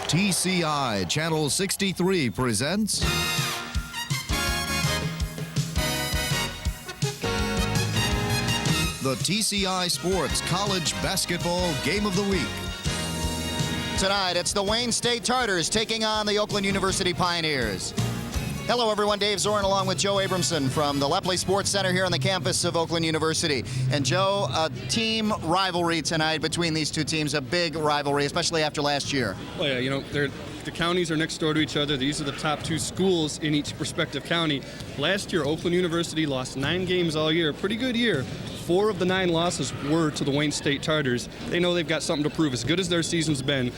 TCI Channel 63 presents the TCI Sports College Basketball Game of the Week. Tonight, it's the Wayne State Tartars taking on the Oakland University Pioneers. Hello, everyone. Dave Zorin along with Joe Abramson from the Lepley Sports Center here on the campus of Oakland University. And Joe, a team rivalry tonight between these two teams, a big rivalry, especially after last year. Well, yeah, you know, the counties are next door to each other. These are the top two schools in each respective county. Last year, Oakland University lost 9 games all year. Pretty good year. 4 of the 9 losses were to the Wayne State Tartars. They know they've got something to prove. As good as their season's been,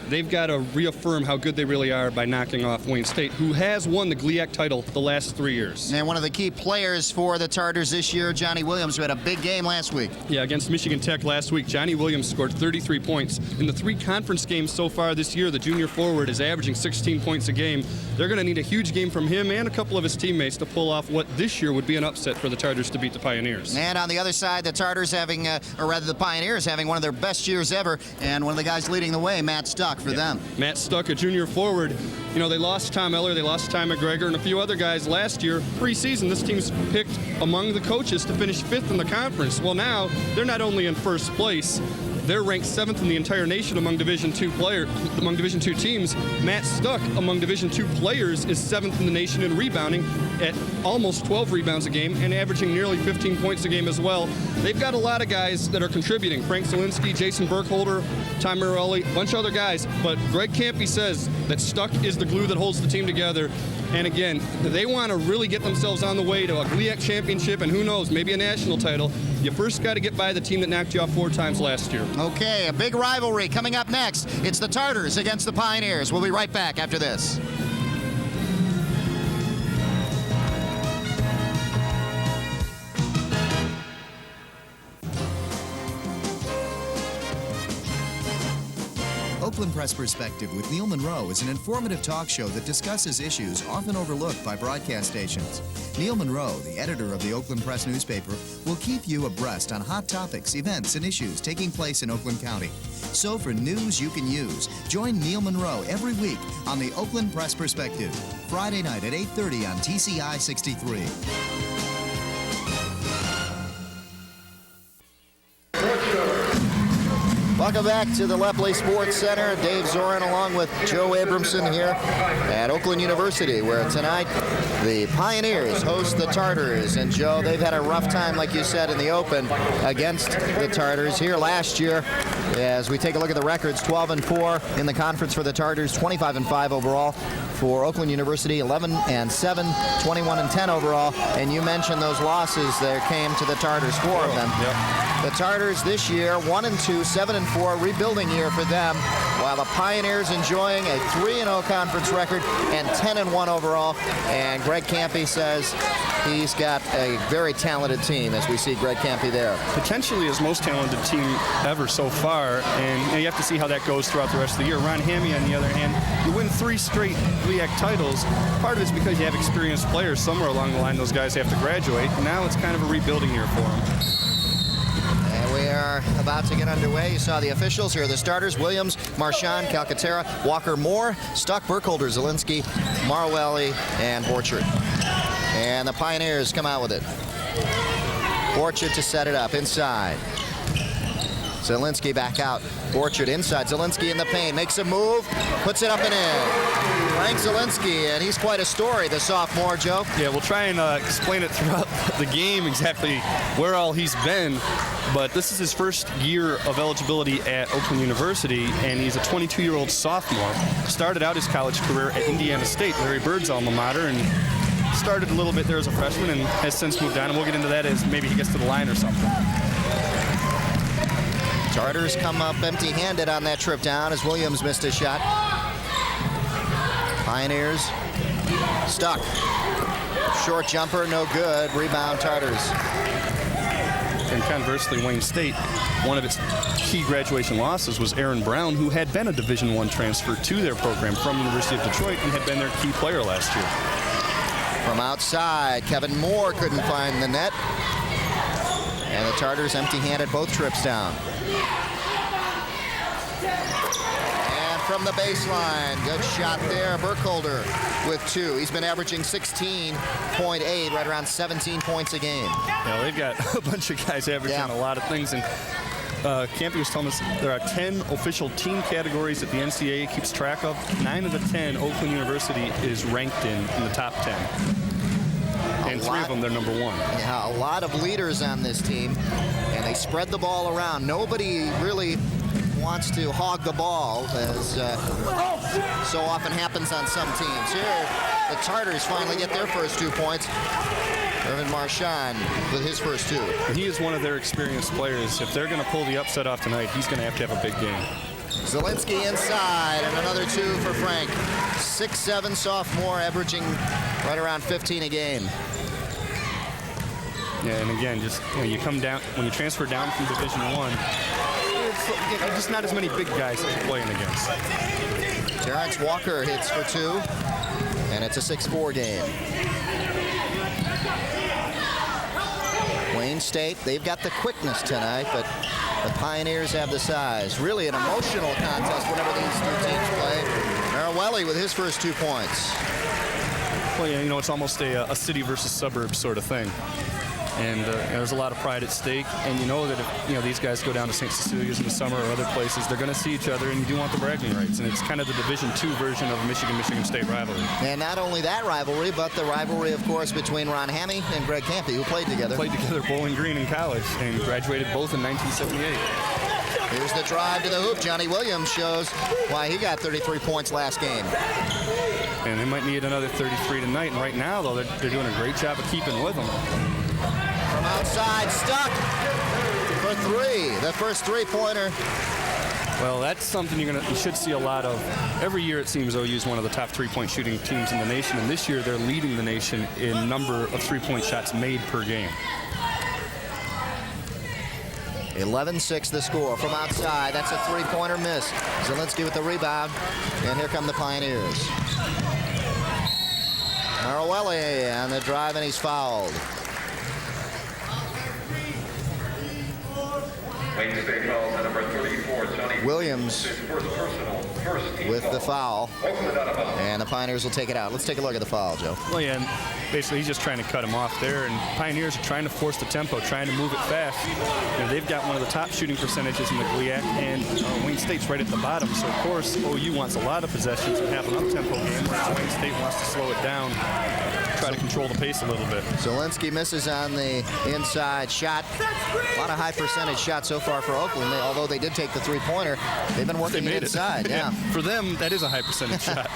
they've got to reaffirm how good they really are by knocking off Wayne State, who has won the GLIAC title the last 3 years. And one of the key players for the Tartars this year, Johnny Williams, who had a big game last week. Yeah, against Michigan Tech last week, Johnny Williams scored 33 points. In the 3 conference games so far this year, the junior forward is averaging 16 points a game. They're going to need a huge game from him and a couple of his teammates to pull off what this year would be an upset for the Tartars to beat the Pioneers. And on the other side, the Tartars having, or rather the Pioneers having one of their best years ever, and one of the guys leading the way, Matt Stuck, for them. Matt Stuck, a junior forward. You know, they lost Tom Eller, they lost Ty McGregor, and a few other guys last year. Preseason, this team's picked among the coaches to finish 5th in the conference. Well, now they're not only in first place, they're ranked 7th in the entire nation among Division II teams. Matt Stuck, among Division II players, is 7th in the nation in rebounding at almost 12 rebounds a game and averaging nearly 15 points a game as well. They've got a lot of guys that are contributing. Frank Zielinski, Jason Burkholder, Ty Morelli, a bunch of other guys. But Greg Campy says that Stuck is the glue that holds the team together. And again, they want to really get themselves on the way to a GLIAC championship and who knows, maybe a national title. You first got to get by the team that knocked you off 4 times last year. Okay, a big rivalry coming up next. It's the Tartars against the Pioneers. We'll be right back after this. Oakland Press Perspective with Neil Monroe is an informative talk show that discusses issues often overlooked by broadcast stations. Neil Monroe, the editor of the Oakland Press newspaper, will keep you abreast on hot topics, events, and issues taking place in Oakland County. So for news you can use, join Neil Monroe every week on the Oakland Press Perspective, Friday night at 8:30 on TCI 63. Welcome back to the Lepley Sports Center. Dave Zorin along with Joe Abramson here at Oakland University, where tonight the Pioneers host the Tartars. And Joe, they've had a rough time, like you said, in the open against the Tartars here last year. As we take a look at the records, 12-4 in the conference for the Tartars, 25-5 overall. For Oakland University, 11-7, 21-10 overall. And you mentioned those losses that came to the Tartars, 4 of them. Yep. The Tartars this year, 1-2, 7-4, rebuilding year for them, while the Pioneers enjoying a 3-0 conference record and 10-1 overall. And Greg Campy says he's got a very talented team, as we see Greg Campy there. Potentially his most talented team ever so far, and you have to see how that goes throughout the rest of the year. Ron Hammy, on the other hand, you win 3 straight GLIAC titles. Part of it's because you have experienced players. Somewhere along the line, those guys have to graduate. Now it's kind of a rebuilding year for them. We are about to get underway. You saw the officials here. The starters: Williams, Marchand, Calcaterra, Walker, Moore, Stuck, Burkholder, Zielinski, Marwelli, and Borchert. And the Pioneers come out with it. Borchert to set it up inside. Zielinski back out. Borchert inside. Zielinski in the paint. Makes a move. Puts it up and in. Frank Zielinski, and he's quite a story, the sophomore, Joe. Yeah, we'll try and explain it throughout the game exactly where all he's been. But this is his first year of eligibility at Oakland University, and he's a 22-year-old sophomore. Started out his college career at Indiana State, Larry Bird's alma mater, and started a little bit there as a freshman and has since moved on. And we'll get into that as maybe he gets to the line or something. Tartars come up empty-handed on that trip down as Williams missed his shot. Pioneers Stuck. Short jumper, no good. Rebound, Tartars. And conversely, Wayne State, one of its key graduation losses was Aaron Brown, who had been a Division I transfer to their program from University of Detroit and had been their key player last year. From outside, Kevin Moore couldn't find the net. And the Tartars empty-handed both trips down. And from the baseline. Good shot there. Burkholder with 2. He's been averaging 16.8, right around 17 points a game. Yeah, they've got a bunch of guys averaging a lot of things. And Campy was telling us there are 10 official team categories that the NCAA keeps track of. 9 of the 10 Oakland University is ranked in the top 10. And 3 of them, they're number 1. Yeah, a lot of leaders on this team, and they spread the ball around. Nobody really wants to hog the ball, as so often happens on some teams. Here, the Tartars finally get their first 2 points. Irvin Marchand with his first 2. He is one of their experienced players. If they're going to pull the upset off tonight, he's going to have a big game. Zielinski inside, and another 2 for Frank. 6'7" sophomore, averaging right around 15 a game. Yeah, and again, just you come down when you transfer down from Division I. It's just not as many big guys that you're playing against. Terrence Walker hits for 2, and it's a 6-4 game. Wayne State, they've got the quickness tonight, but the Pioneers have the size. Really an emotional contest whenever these 2 teams play. Marawelli with his first 2 points. Well, yeah, it's almost a city versus suburbs sort of thing. And there's a lot of pride at stake. And you know that if these guys go down to St. Cecilia's in the summer or other places, they're going to see each other, and you do want the bragging rights. And it's kind of the Division II version of Michigan State rivalry. And not only that rivalry, but the rivalry, of course, between Ron Hammy and Greg Campy, who played together. Played together Bowling Green in college and graduated both in 1978. Here's the drive to the hoop. Johnny Williams shows why he got 33 points last game. And they might need another 33 tonight. And right now, though, they're doing a great job of keeping with them. From outside, stuck for 3. The first 3-pointer. Well, that's something you should see a lot of. Every year, it seems OU is one of the top 3-point shooting teams in the nation. And this year, they're leading the nation in number of 3-point shots made per game. 11-6 the score from outside. That's a 3-pointer miss. Zielinski with the rebound. And here come the Pioneers. Marawelli on the drive, and he's fouled. Williams with the foul, and the Pioneers will take it out. Let's take a look at the foul, Joe. Well, yeah, and basically he's just trying to cut him off there, and Pioneers are trying to force the tempo, trying to move it fast. They've got one of the top shooting percentages in the GLIAC, and Wayne State's right at the bottom, so of course OU wants a lot of possessions and have an up-tempo game, whereas Wayne State wants to slow it down, try to control the pace a little bit. Zielinski misses on the inside shot. A lot of high percentage shots so far for Oakland. Although they did take the 3-pointer, they've been working inside. Yeah. For them, that is a high percentage shot.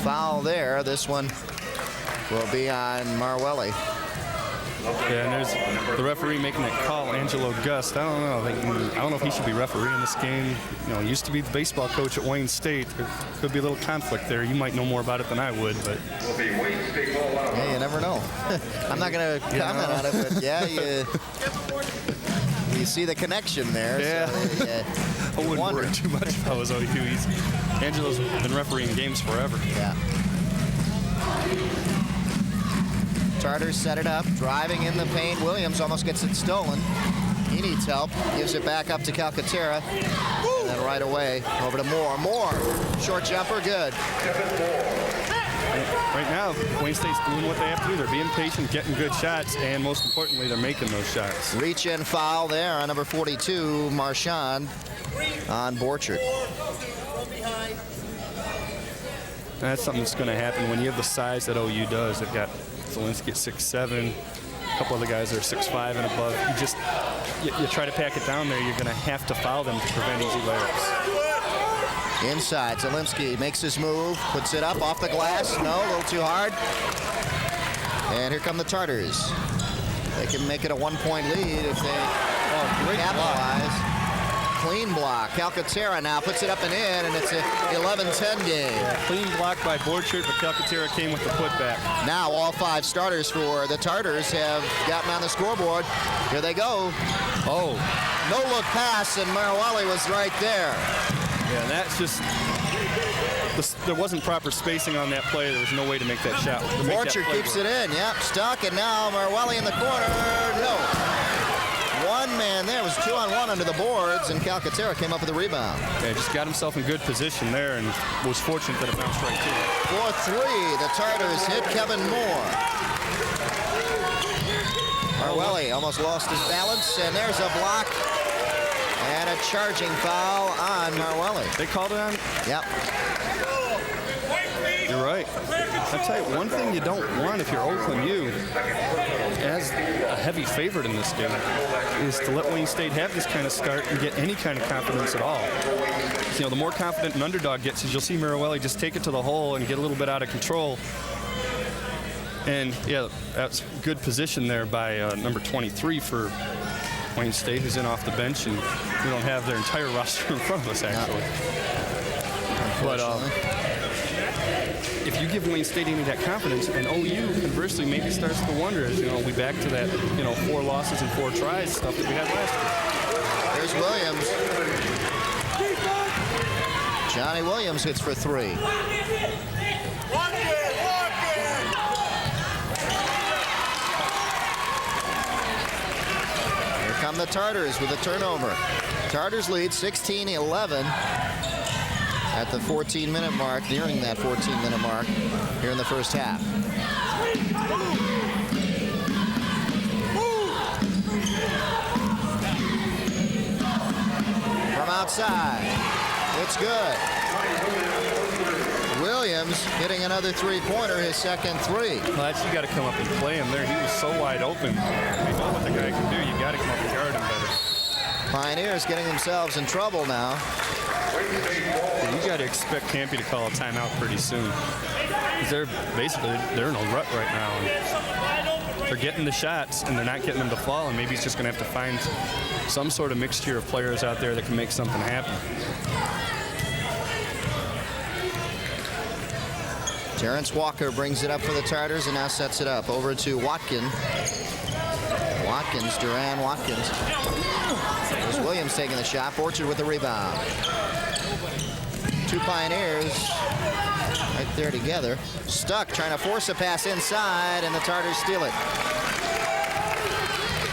Foul there. This one will be on Marawelli. Yeah, and there's the referee making that call, Angelo Gust. I don't know. I don't know if he should be refereeing this game. He used to be the baseball coach at Wayne State. There could be a little conflict there. You might know more about it than I would, but yeah, you never know. I'm not going to comment on it, but yeah, you see the connection there. Yeah. So, I wouldn't worry too much if I was OU. Angelo's been refereeing games forever. Yeah. Tartars set it up, driving in the paint. Williams almost gets it stolen. He needs help. Gives it back up to Calcaterra. And then right away over to Moore. Moore, short jumper, good. Right now, Wayne State's doing what they have to do. They're being patient, getting good shots, and most importantly, they're making those shots. Reach in foul there on number 42, Marchand on Borchert. That's something that's going to happen when you have the size that OU does. They've got Zielinski at 6'7", a couple other guys that are 6'5" and above. You try to pack it down there, you're going to have to foul them to prevent easy layups. Inside, Zielinski makes his move, puts it up off the glass. No, a little too hard. And here come the Tartars. They can make it a 1-point lead if they capitalize. Clean block. Calcaterra now puts it up and in, and it's a 11-10 game. Yeah, clean block by Borchert, but Calcaterra came with the putback. Now all 5 starters for the Tartars have gotten on the scoreboard. Here they go. Oh. No-look pass, and Marawelli was right there. Yeah, that's just... There wasn't proper spacing on that play. There was no way to make that shot. Borchert keeps it in. Yep, stuck, and now Marawelli in the corner. No. One man there. was 2-on-1 under the boards, and Calcaterra came up with a rebound. Yeah, just got himself in good position there and was fortunate that it bounced right to him. For 3, the Tartars hit Kevin Moore. Marwelli almost lost his balance, and there's a block and a charging foul on Marwelli. They called it on? Yep. You're right. I'll tell you, one thing you don't want if you're Oakland U, as a heavy favorite in this game, is to let Wayne State have this kind of start and get any kind of confidence at all. You know, the more confident an underdog gets, is you'll see Marwelli just take it to the hole and get a little bit out of control. And, yeah, that's good position there by number 23 for Wayne State, who's in off the bench, and we don't have their entire roster in front of us, actually. But if you give Wayne State any of that confidence, and OU, conversely, maybe starts to wonder, as, you know, we back to that, 4 losses and 4 tries stuff that we had last year. There's Williams. Johnny Williams hits for 3. Come the Tartars with a turnover. Tartars lead 16-11 at the 14-minute mark, nearing that 14-minute mark here in the first half. From outside, it's good. Williams hitting another 3-pointer, his second 3. Well, that's, you got to come up and play him there. He was so wide open. We know what the guy can do. You got to come up and guard him better. Pioneers getting themselves in trouble now. And you got to expect Campy to call a timeout pretty soon. They're in a rut right now. And they're getting the shots, and they're not getting them to fall. And maybe he's just going to have to find some sort of mixture of players out there that can make something happen. Terrence Walker brings it up for the Tartars and now sets it up over to Watkins. Duran Watkins. There's Williams taking the shot. Borchard with the rebound. 2 Pioneers right there together. Stuck trying to force a pass inside, and the Tartars steal it.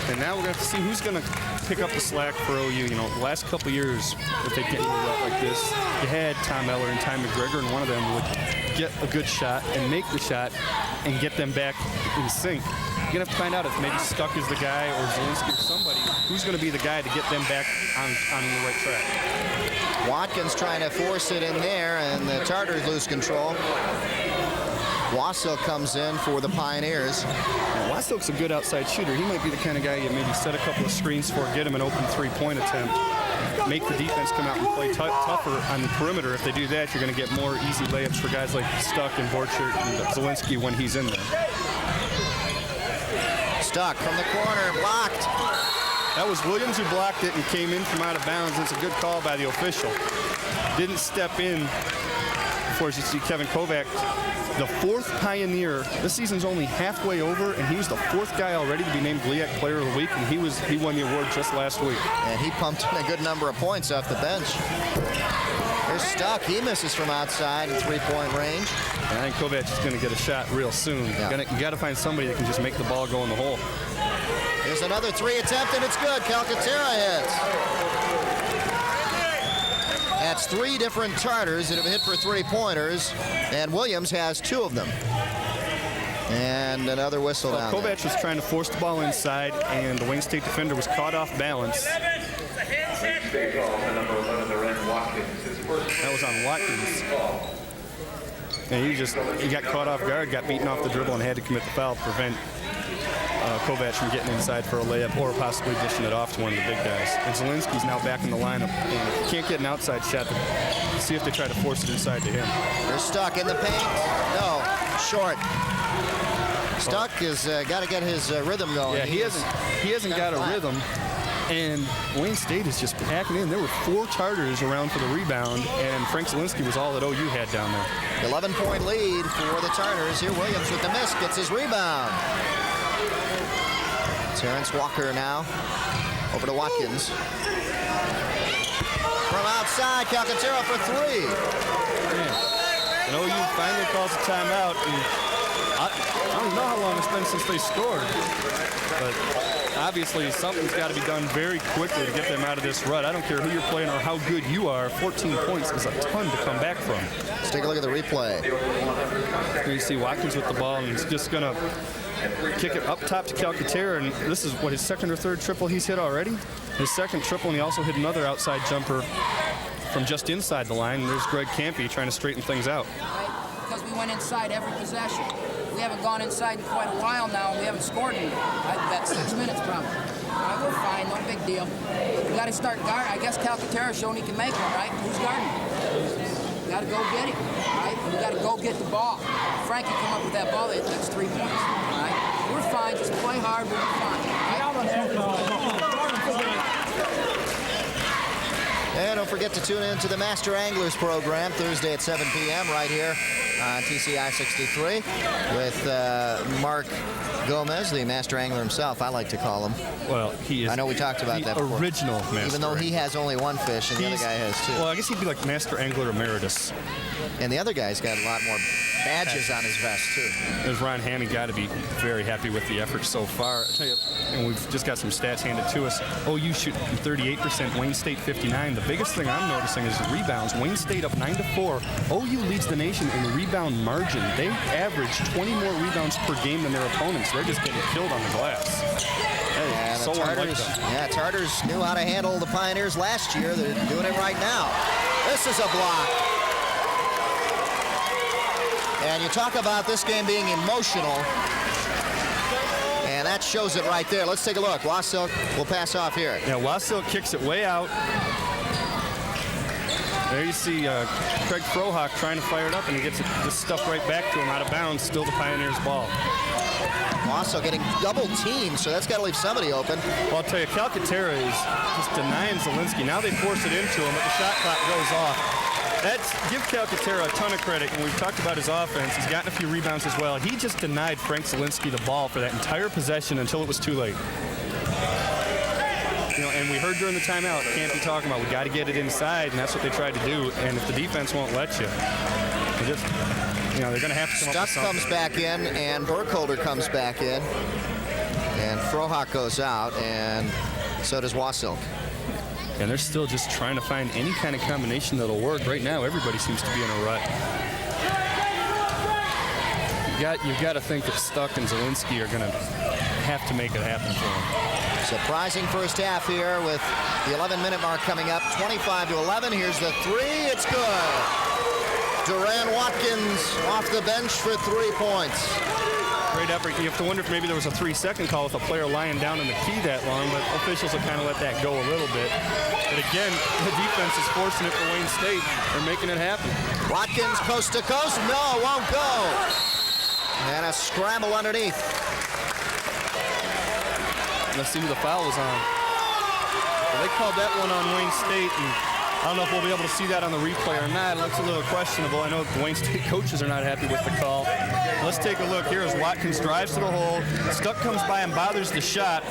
And now we're going to have to see who's going to pick up the slack for OU. You know, the last couple years, if they get into a rut like this, you had Tom Eller and Ty McGregor, and one of them would get a good shot and make the shot and get them back in sync. You're going to have to find out if maybe Stuck is the guy or Zielinski or somebody who's going to be the guy to get them back on the right track. Watkins trying to force it in there, and the Tartars lose control. Wasil comes in for the Pioneers. Wasil's a good outside shooter. He might be the kind of guy you maybe set a couple of screens for, get him an open 3-point attempt, make the defense come out and play tougher on the perimeter. If they do that, you're going to get more easy layups for guys like Stuck and Borchert and Zielinski when he's in there. Stuck from the corner, blocked. That was Williams who blocked it and came in from out of bounds. It's a good call by the official. Didn't step in before you see Kevin Kovac. The 4th Pioneer. This season's only halfway over, and he was the 4th guy already to be named GLIAC Player of the Week, and he won the award just last week. And he pumped in a good number of points off the bench. There's Stuck. He misses from outside in 3-point range. And I think Kovac is going to get a shot real soon. Yeah. You got to find somebody that can just make the ball go in the hole. Here's another 3 attempt, and it's good. Calcaterra hits. That's 3 different Tartars that have hit for 3-pointers, and Williams has 2 of them. And another whistle down there. Kovac was trying to force the ball inside, and the Wayne State defender was caught off balance. That was on Watkins. And he got caught off guard, got beaten off the dribble, and had to commit the foul to prevent Kovac from getting inside for a layup or possibly dishing it off to one of the big guys. And Zielinski's now back in the lineup. And if you can't get an outside shot, see if they try to force it inside to him. They're Stuck in the paint. No, short. Stuck has got to get his rhythm going. Yeah, he hasn't got a rhythm. And Wayne State is just packing in. There were 4 Tartars around for the rebound, and Frank Zielinski was all that OU had down there. 11-point lead for the Tartars. Here Williams with the miss, gets his rebound. Terrence Walker now over to Watkins. From outside, Calcaterra for 3. Yeah. And OU finally calls a timeout. And I don't know how long it's been since they scored, but obviously something's got to be done very quickly to get them out of this rut. I don't care who you're playing or how good you are. 14 points is a ton to come back from. Let's take a look at the replay. Here you see Watkins with the ball, and he's just going to kick it up top to Calcaterra, and this is what, his second or third triple he's hit already? His second triple, and he also hit another outside jumper from just inside the line. And there's Greg Campy trying to straighten things out. Because we went inside every possession. We haven't gone inside in quite a while now, and we haven't scored in, I bet, 6 minutes probably. We're fine, no big deal. We got to start guarding. I guess Calcaterra showing he can make one, right? Who's guarding? We got to go get him, right? We got to go get the ball. Frankie come up with that ball, that's 3 points, right? We're fine, just play hard, we'll be fine. And don't forget to tune in to the Master Anglers program Thursday at 7 p.m. right here on TCI 63 with Mark Gomez, the Master Angler himself, I like to call him. Well, he is. I know we talked about that before. Original Master. Even though he has only one fish and the other guy has two. Well, I guess he'd be like Master Angler Emeritus. And the other guy's got a lot more badges on his vest, too. There's Ron Hannon, got to be very happy with the effort so far. I tell you, and we've just got some stats handed to us. OU shooting 38%, Wayne State 59%. The biggest thing I'm noticing is the rebounds. Wayne State up 9-4. OU leads the nation in the rebound margin. They average 20 more rebounds per game than their opponents. They're just getting killed on the glass. Yeah, the Tartars knew how to handle the Pioneers last year. They're doing it right now. This is a block. And you talk about this game being emotional, and that shows it right there. Let's take a look. Wassilk will pass off here. Yeah, Wassilk kicks it way out. There you see Craig Frohock trying to fire it up, and he gets this stuff right back to him out of bounds. Still the Pioneers' ball. Also getting double teamed, so that's got to leave somebody open. Well, I'll tell you, Calcaterra is just denying Zielinski. Now they force it into him, but the shot clock goes off. Give Calcaterra a ton of credit, and we've talked about his offense. He's gotten a few rebounds as well. He just denied Frank Zielinski the ball for that entire possession until it was too late. You know, and we heard during the timeout, can't be talking about, we got to get it inside, and that's what they tried to do. And if the defense won't let you, they're going to have to come up with something. Stuck comes back in, and Burkholder comes back in. And Frohock goes out, and so does Wassilk. And they're still just trying to find any kind of combination that'll work. Right now, everybody seems to be in a rut. You've got to think that Stuck and Zielinski are going to have to make it happen for them. Surprising first half here with the 11-minute mark coming up. 25-11. Here's the three. It's good. Duran Watkins off the bench for 3 points. Great effort. You have to wonder if maybe there was a 3-second call with a player lying down in the key that long, but officials will kind of let that go a little bit. But again, the defense is forcing it for Wayne State. They're making it happen. Watkins coast to coast. No, won't go. And a scramble underneath. Let's see who the foul was on. Well, they called that one on Wayne State, and I don't know if we'll be able to see that on the replay or not. It looks a little questionable. I know the Wayne State coaches are not happy with the call. Let's take a look here as Watkins drives to the hole. Stuck comes by and bothers the shot.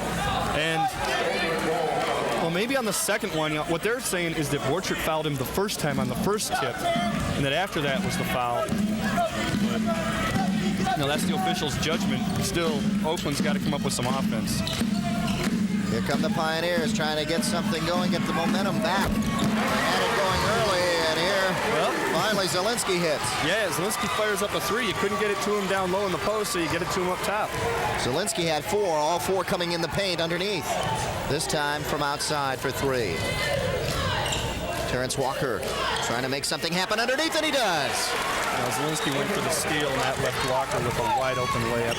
And, well, maybe on the second one, what they're saying is that Borchert fouled him the first time on the first tip, and that after that was the foul. But, that's the official's judgment. Still, Oakland's got to come up with some offense. Here come the Pioneers trying to get something going, get the momentum back. They had it going early, and here, finally Zielinski hits. Yeah, Zielinski fires up a three. You couldn't get it to him down low in the post, so you get it to him up top. Zielinski had four, all four coming in the paint underneath. This time from outside for three. Terrence Walker trying to make something happen underneath, and he does. Now, Zielinski went for the steal, and that left Walker with a wide-open layup.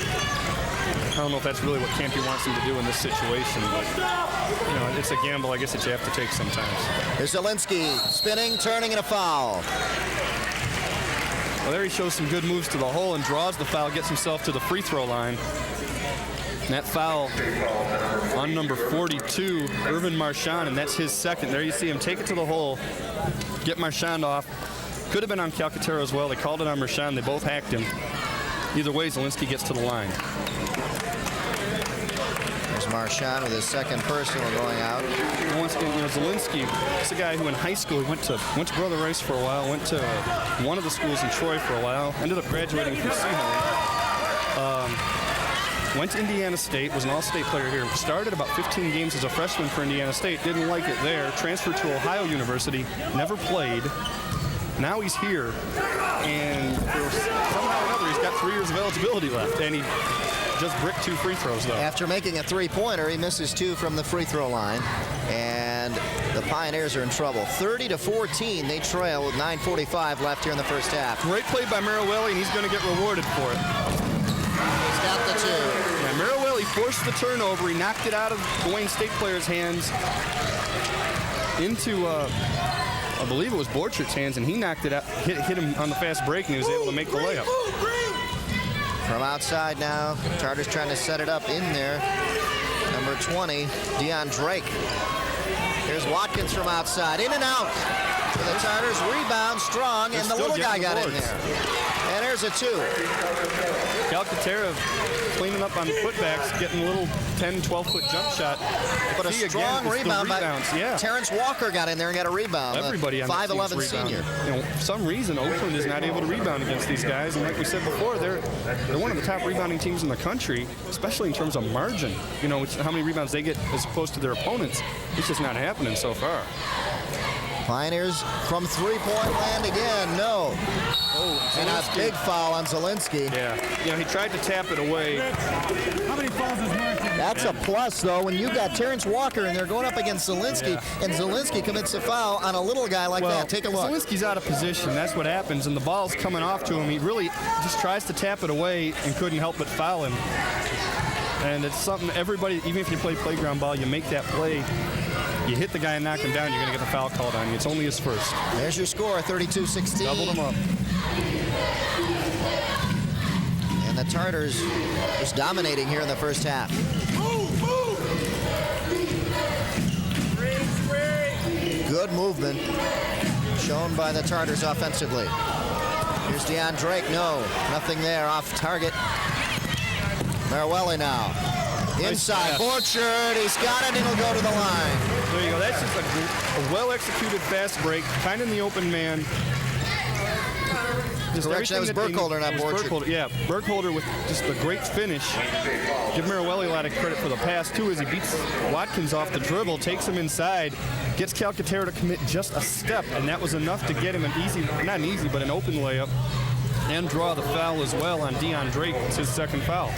I don't know if that's really what Campy wants him to do in this situation, but, it's a gamble, I guess, that you have to take sometimes. Here's Zielinski spinning, turning, and a foul. Well, there he shows some good moves to the hole and draws the foul, gets himself to the free throw line. And that foul on number 42, Irvin Marchand, and that's his second. There you see him take it to the hole, get Marchand off. Could have been on Calcaterra as well. They called it on Marchand. They both hacked him. Either way, Zielinski gets to the line. There's Marchand with his second personal going out. And once again, Zielinski is a guy who in high school he went to Brother Rice for a while, went to one of the schools in Troy for a while, ended up graduating from Seahawk. Went to Indiana State, was an all-state player here. Started about 15 games as a freshman for Indiana State. Didn't like it there. Transferred to Ohio University. Never played. Now he's here. And somehow or another, he's got 3 years of eligibility left. And he just bricked 2 free throws, though. After making a three-pointer, he misses 2 from the free throw line. And the Pioneers are in trouble. 30-14, they trail with 9:45 left here in the first half. Great play by Marawelli, and he's going to get rewarded for it. He's got the 2. Yeah, Marawelli forced the turnover. He knocked it out of the Wayne State player's hands into, I believe it was Borchardt's hands, and he knocked it out, hit him on the fast break, and he was able to make the layup. From outside now, Tartars trying to set it up in there. Number 20, Deion Drake. Here's Watkins from outside, in and out. For the Tartars, rebound strong, and the little guy got in there. And there's a 2. Calcaterra cleaning up on the putbacks, getting a little 10, 12-foot jump shot. But a strong rebound by yeah. Terrence Walker got in there and got a rebound. Everybody on 5'11" senior. You know, for some reason, Oakland is not able to rebound against these guys. And like we said before, they're one of the top rebounding teams in the country, especially in terms of margin. You know, how many rebounds they get as opposed to their opponents. It's just not happening so far. Pioneers from three-point land again. No. Oh, and a big foul on Zielinski. Yeah. You know, he tried to tap it away. How many fouls is Martin? That's a plus, though, when you got Terrence Walker and they're going up against Zielinski, and Zielinski commits a foul on a little guy like that. Take a look. Zielinski's out of position. That's what happens, and the ball's coming off to him. He really just tries to tap it away and couldn't help but foul him. And it's something everybody, even if you play playground ball, you make that play, you hit the guy and knock him down, you're going to get the foul called on you. It's only his first. There's your score, 32-16. Doubled him up. And the Tartars just dominating here in the first half. Good movement shown by the Tartars offensively. Here's Deion Drake. No, nothing there. Off target. Marawelli now. Inside. Borchard. He's got it, and he'll go to the line. There you go. That's just a well-executed fast break, kind of in the open man. Correction, that was Burkholder, not Borchard. Yeah, Burkholder with just a great finish. Give Marawelli a lot of credit for the pass, too, as he beats Watkins off the dribble, takes him inside, gets Calcaterra to commit just a step, and that was enough to get him an easy, not an easy, but an open layup, and draw the foul as well on Deion Drake. It's his second foul.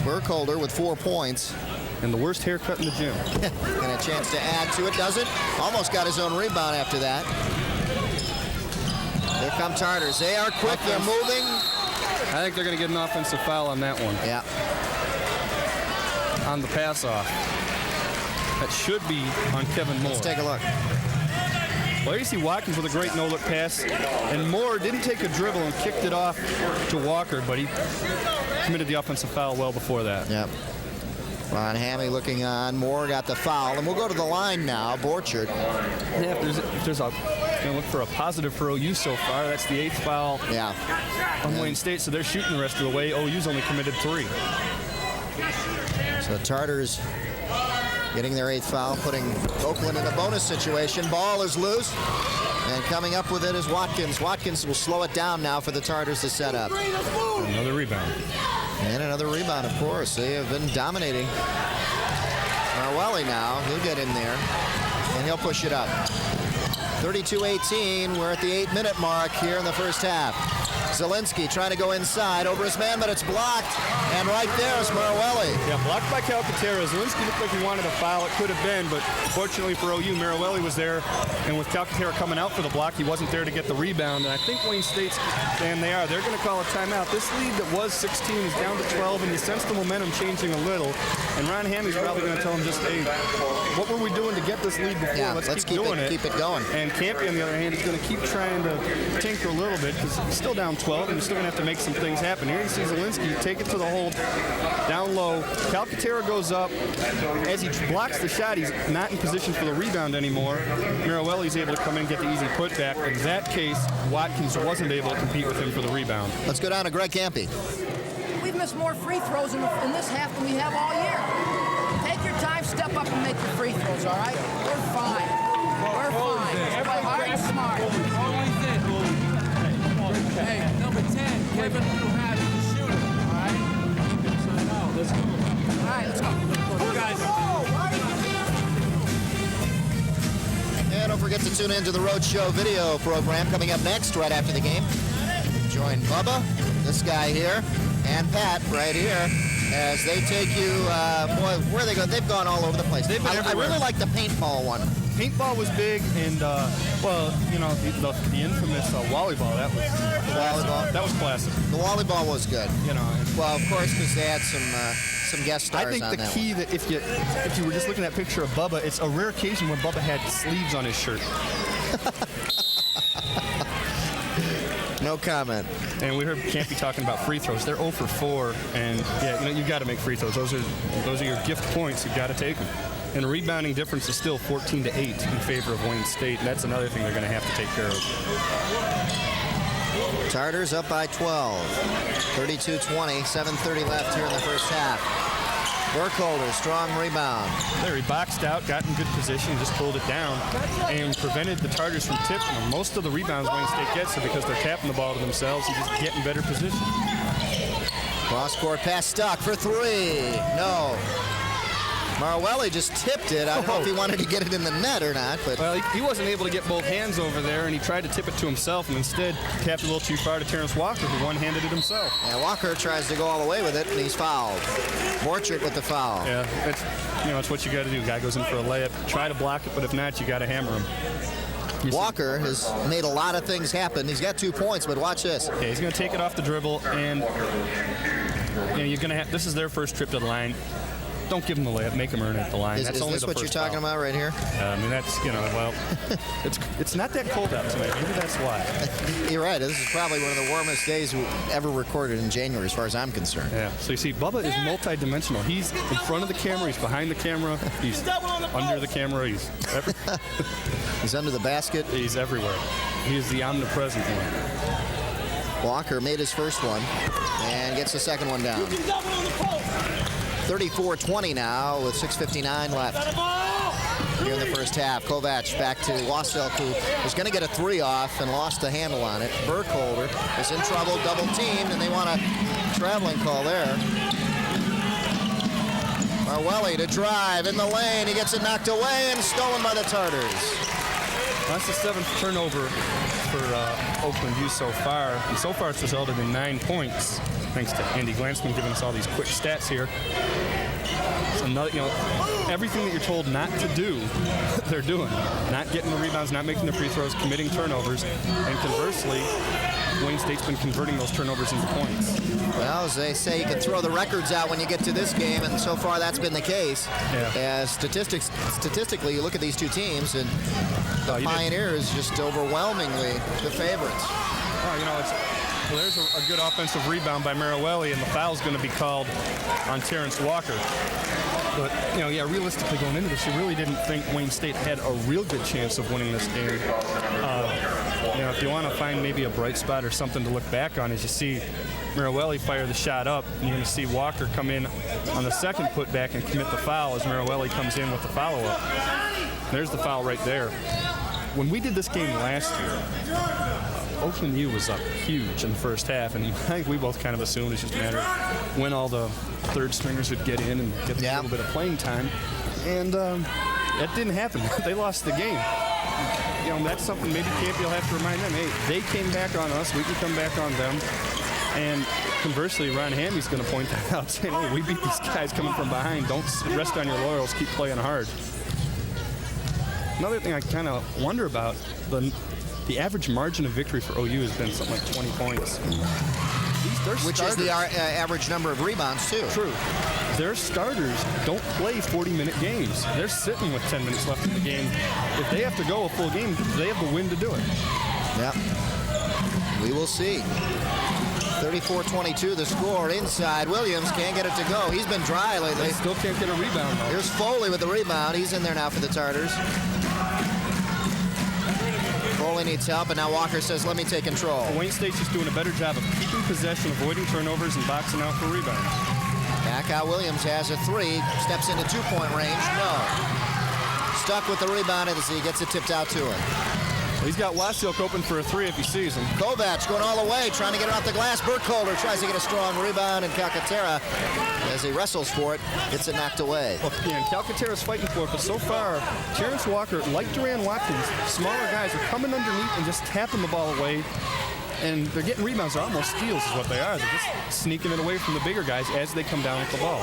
Burkholder with 4 points. And the worst haircut in the gym. And a chance to add to it, doesn't? Almost got his own rebound after that. Here come Tartars. They are quick. They're moving. I think they're going to get an offensive foul on that one. Yeah. On the pass off. That should be on Kevin Moore. Let's take a look. Well, you see Watkins with a great no-look pass, and Moore didn't take a dribble and kicked it off to Walker, but he committed the offensive foul well before that. Yep. Ron Hammy looking on. Moore got the foul, and we'll go to the line now. Borchard. Yeah, if there's a going to look for a positive for OU so far. That's the 8th foul on Wayne State, so they're shooting the rest of the way. OU's only committed 3. So Tartars getting their 8th foul, putting Oakland in a bonus situation. Ball is loose, and coming up with it is Watkins. Watkins will slow it down now for the Tartars to set up. Another rebound. And another rebound, of course. They have been dominating. Marawelli now, he'll get in there, and he'll push it up. 32-18, we're at the 8-minute mark here in the first half. Zielinski trying to go inside over his man, but it's blocked. And right there is Marawelli. Yeah, blocked by Calcaterra. Zielinski looked like he wanted a foul. It could have been, but fortunately for OU, Marawelli was there. And with Calcaterra coming out for the block, he wasn't there to get the rebound. And I think Wayne State's, and they're going to call a timeout. This lead that was 16 is down to 12, and you sense the momentum changing a little. And Ron Hammy's probably going to tell him just, hey, what were we doing to get this lead before? Yeah, let's keep doing it. Keep it going. And Campy, on the other hand, is going to keep trying to tinker a little bit because he's still down 12, and he's still going to have to make some things happen. Here you see Zielinski take it to the hole, down low. Calcaterra goes up. As he blocks the shot, he's not in position for the rebound anymore. Marawelli's able to come in and get the easy putback. In that case, Watkins wasn't able to compete with him for the rebound. Let's go down to Greg Campy. We've missed more free throws in this half than we have all year. Take your time, step up and make your free throws, all right? We're fine. We're fine. Let's play hard and smart. Hey, number 10, Kevin, you have the shooter, all right? chance to tune into the Roadshow video program coming up next right after the game. Join Bubba, this guy here, and Pat right here as they take you, boy, where they go? They've gone all over the place. I really like the paintball one. Paintball was big, and well, you know, the infamous volleyball. That was volleyball. That was classic. The volleyball was good. You know. Well, of course, because they had some guest stars on that. I think the key that if you were just looking at that picture of Bubba, it's a rare occasion when Bubba had sleeves on his shirt. No comment. And we heard Campy talking about free throws. They're 0 for 4, and yeah, you know, you've got to make free throws. Those are your gift points. You've got to take them. And the rebounding difference is still 14-8 in favor of Wayne State, and that's another thing they're going to have to take care of. Tartars up by 12. 32-20, 7:30 left here in the first half. Burkholder, strong rebound. There, he boxed out, got in good position, just pulled it down, and prevented the Tartars from tipping them. Most of the rebounds Wayne State gets are because they're tapping the ball to themselves and just getting better position. Cross-court pass stuck for 3. No. Marwelli just tipped it. I don't know if he wanted to get it in the net or not. But well, he wasn't able to get both hands over there, and he tried to tip it to himself, and instead tapped a little too far to Terrence Walker, who one-handed it himself. Yeah, Walker tries to go all the way with it, and he's fouled. Morchik with the foul. Yeah, it's what you got to do. Guy goes in for a layup. Try to block it, but if not, you got to hammer him. Walker has made a lot of things happen. He's got 2 points, but watch this. Okay, he's going to take it off the dribble, and you know, you're going to have. This is their first trip to the line. Don't give them the layup. Make them earn it at the line. Is this what you're talking about right here? I mean, that's, you know, well, it's not that cold out tonight. Maybe that's why. You're right. This is probably one of the warmest days ever recorded in January, as far as I'm concerned. Yeah. So you see, Bubba is multi-dimensional. He's in front of the camera. He's behind the camera. He's under the camera. He's he's under the basket. He's everywhere. He is the omnipresent one. Walker made his first one and gets the second one down. 34-20 now with 6:59 left here in the first half. Kovac back to Wastel, who was going to get a 3 off and lost the handle on it. Burkholder is in trouble, double teamed, and they want a traveling call there. Marwelli to drive in the lane. He gets it knocked away and stolen by the Tartars. Well, that's the 7th turnover for Oakland U so far. And so far it's resulted in 9 points. Thanks to Andy Glansman giving us all these quick stats here. So another, you know, everything that you're told not to do, they're doing. Not getting the rebounds, not making the free throws, committing turnovers, and conversely, Wayne State's been converting those turnovers into points. Well, as they say, you can throw the records out when you get to this game, and so far that's been the case. Yeah. As statistically, you look at these two teams, and the Pioneers just overwhelmingly the favorites. Oh, you know, well, there's a good offensive rebound by Marwelli, and the foul's going to be called on Terrence Walker. But, you know, yeah, realistically going into this, you really didn't think Wayne State had a real good chance of winning this game. You know, if you want to find maybe a bright spot or something to look back on, as you see Marwelli fire the shot up, and you're going to see Walker come in on the second putback and commit the foul as Marwelli comes in with the follow-up. There's the foul right there. When we did this game last year, Oakland U was up huge in the first half, and I think we both kind of assumed it's just a matter of when all the third stringers would get in and get a little bit of playing time. And that didn't happen. They lost the game. You know, that's something maybe Campy will have to remind them. Hey, they came back on us. We can come back on them. And conversely, Ron Hammy's going to point that out, saying, hey, we beat these guys coming from behind. Don't rest on your laurels. Keep playing hard. Another thing I kind of wonder about, the average margin of victory for OU has been something like 20 points. Which is the average number of rebounds, too. True. Their starters don't play 40-minute games. They're sitting with 10 minutes left in the game. If they have to go a full game, they have the win to do it. Yep. We will see. 34-22 the score. Inside, Williams can't get it to go. He's been dry lately. They still can't get a rebound, though. Here's Foley with the rebound. He's in there now for the Tartars. Foley needs help, and now Walker says, let me take control. Wayne State's just doing a better job of keeping possession, avoiding turnovers, and boxing out for rebounds. Back out Williams has a 3, steps into 2-point range. No. Stuck with the rebound as he gets it tipped out to him. He's got Wasilk open for a 3 if he sees him. Kovac going all the way, trying to get it off the glass. Burkholder tries to get a strong rebound, and Calcaterra, as he wrestles for it, gets it knocked away. Well, yeah, and Calcaterra's fighting for it, but so far, Terrence Walker, like Duran Watkins, smaller guys are coming underneath and just tapping the ball away. And they're getting rebounds. They're almost steals is what they are. They're just sneaking it away from the bigger guys as they come down with the ball.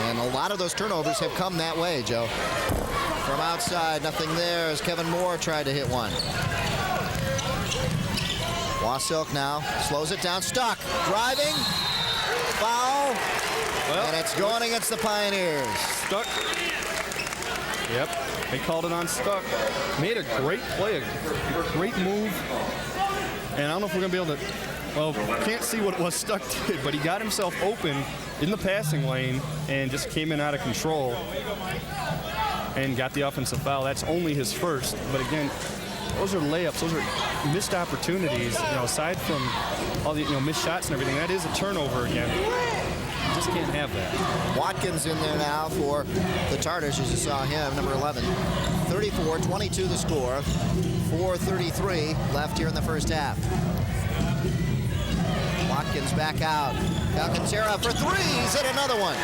And a lot of those turnovers have come that way, Joe. From outside, nothing there as Kevin Moore tried to hit one. Wasilk now slows it down. Stuck. Driving. Foul. Well, and it's going against the Pioneers. Stuck. Yep. They called it on Stuck. Made a great play, a great move. And I don't know if we're going to be able to, well, can't see what it was Stuck did, but he got himself open in the passing lane and just came in out of control and got the offensive foul. That's only his first. But again, those are layups. Those are missed opportunities. You know, aside from all the missed shots and everything, that is a turnover again. You just can't have that. Watkins in there now for the Tartars, as you saw him, number 11. 34-22 the score. 4:33 left here in the first half. Watkins back out. Calcaterra for three. He's hit another one.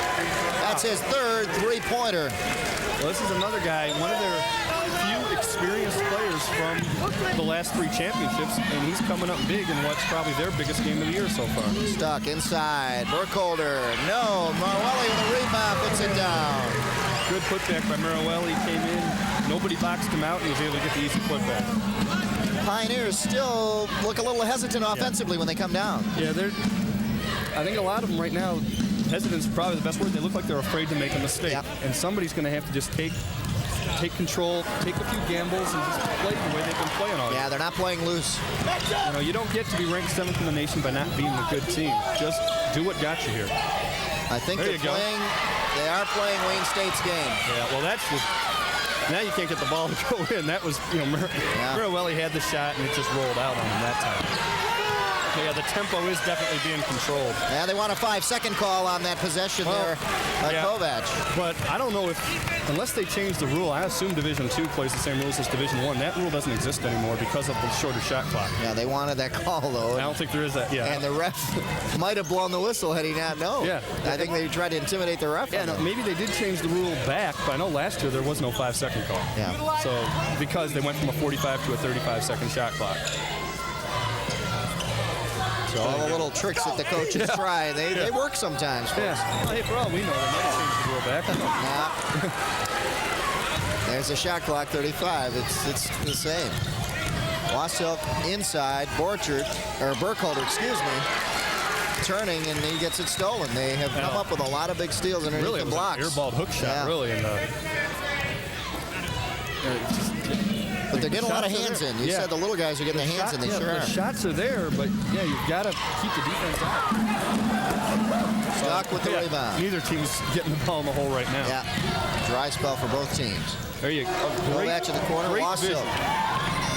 That's his third three-pointer. Well, this is another guy, one of their few experienced players from the last 3 championships, and he's coming up big in what's probably their biggest game of the year so far. Stuck inside. Burkholder. No. Marwelli with a rebound, puts it down. Good putback by Marwelli. Came in. Nobody boxed him out, and he was able to get the easy putback. Pioneers still look a little hesitant offensively when they come down. Yeah, I think a lot of them right now, hesitance is probably the best word. They look like they're afraid to make a mistake. Yep. And somebody's going to have to just take control, take a few gambles, and just play the way they've been playing all year. Yeah, they're not playing loose. You know, you don't get to be ranked 7th in the nation by not being a good team. Just do what got you here. I think they are playing Wayne State's game. Yeah, well, that's just, now you can't get the ball to go in. That was, Marwelli had the shot, and it just rolled out on him that time. Yeah, the tempo is definitely being controlled. Yeah, they want a 5-second call on that possession there by Kovac. But I don't know if, unless they change the rule, I assume Division II plays the same rules as Division I. That rule doesn't exist anymore because of the shorter shot clock. Yeah, they wanted that call, though. I don't think there is that, yeah. And the ref might have blown the whistle had he not known. Yeah. I think they tried to intimidate the ref. Yeah, no, maybe they did change the rule back, but I know last year there was no 5-second call. Yeah. So, because they went from a 45 to a 35-second shot clock. So all the little tricks that the coaches try, they work sometimes. Yeah. Well, hey, for all we know, they might have changed the rule back. Nah. There's a shot clock, 35. It's the same. Wasilk inside, Burkholder, turning, and he gets it stolen. They have come up with a lot of big steals underneath really, the blocks. Really, airballed hook shot, really. And, but they're getting a lot of hands in. You said the little guys are getting their hands in. They sure are. The shots are there, but yeah, you've got to keep the defense out. Stuck with the rebound. Neither team's getting the ball in the hole right now. Yeah. Dry spell for both teams. There you go. Kovac in the corner. Wasilk.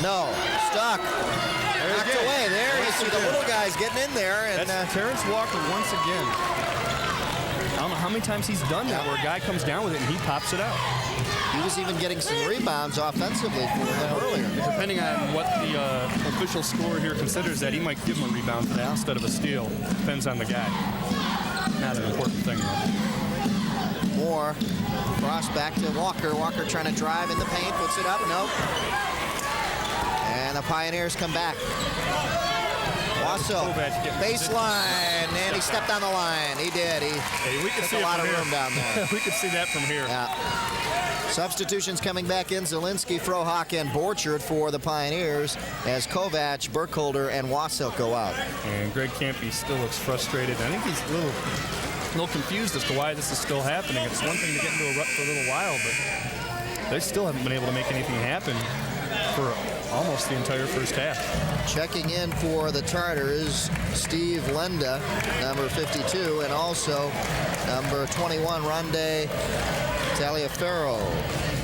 No. Stuck. Knocked away. There you see the little guys getting in there. And that's Terrence Walker once again. I don't know how many times he's done that where a guy comes down with it and he pops it out. He was even getting some rebounds offensively for them earlier. Depending on what the official score here considers that, he might give him a rebound for that instead of a steal. Depends on the guy. Not an important thing, though. Moore. Cross back to Walker. Walker trying to drive in the paint. Puts it up. Nope. And the Pioneers come back. Wasilk, baseline, and he stepped on the line. He did. We could see a lot of room down there. We could see that from here. Yeah. Substitutions coming back in. Zielinski, Frohock, and Borchard for the Pioneers as Kovac, Burkholder, and Wasilk go out. And Greg Campy still looks frustrated. I think he's a little confused as to why this is still happening. It's one thing to get into a rut for a little while, but they still haven't been able to make anything happen for almost the entire first half. Checking in for the Tartars, Steve Lenda, number 52, and also number 21, Ronde Taliaferro.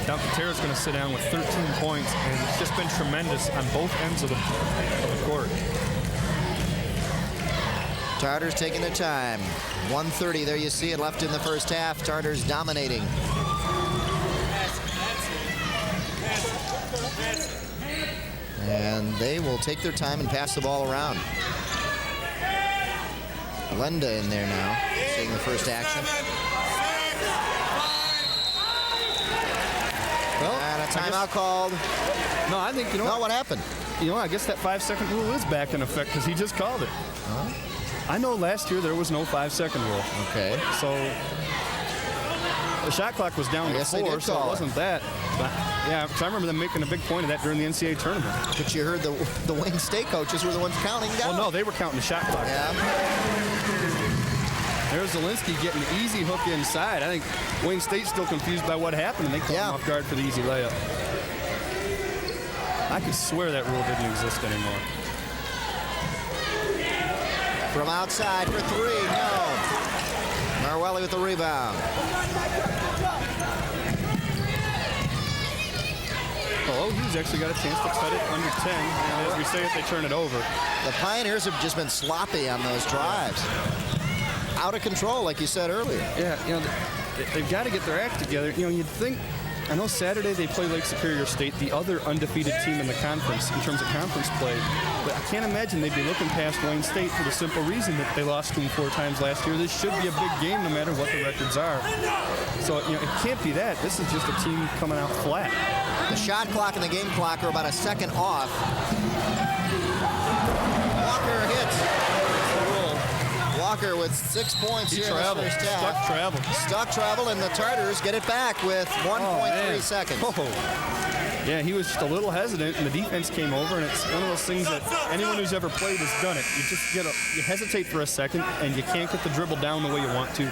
Calcaterra's going to sit down with 13 points, and it's just been tremendous on both ends of the court. Tartars taking their time. 1:30, there you see it, left in the first half. Tartars dominating. And they will take their time and pass the ball around. Lenda in there now, seeing the first action. Well, and a timeout called. No, I think, No, what happened? I guess that 5-second rule is back in effect because he just called it. Huh? I know last year there was no 5-second rule. Okay. So the shot clock was down to 4, so it wasn't that. But yeah, because I remember them making a big point of that during the NCAA tournament. But you heard the Wayne State coaches were the ones counting down. Well, no, they were counting the shot clock. Yeah. There's Zielinski getting an easy hook inside. I think Wayne State's still confused by what happened, and they caught him off guard for the easy layup. I could swear that rule didn't exist anymore. From outside for 3, no. Marwelli with the rebound. Oh, he's actually got a chance to cut it under 10, and as we say it, they turn it over. The Pioneers have just been sloppy on those drives. Out of control, like you said earlier. Yeah, they've got to get their act together. You'd think, I know Saturday they play Lake Superior State, the other undefeated team in the conference in terms of conference play. But I can't imagine they'd be looking past Wayne State for the simple reason that they lost to them 4 times last year. This should be a big game no matter what the records are. So, it can't be that. This is just a team coming out flat. The shot clock and the game clock are about a second off. Walker hits. Walker with 6 points here in the first half. Stuck travel, and the Tartars get it back with 1.3 seconds. Oh. Yeah, he was just a little hesitant, and the defense came over, and it's one of those things that anyone who's ever played has done it. You just you hesitate for a second, and you can't get the dribble down the way you want to,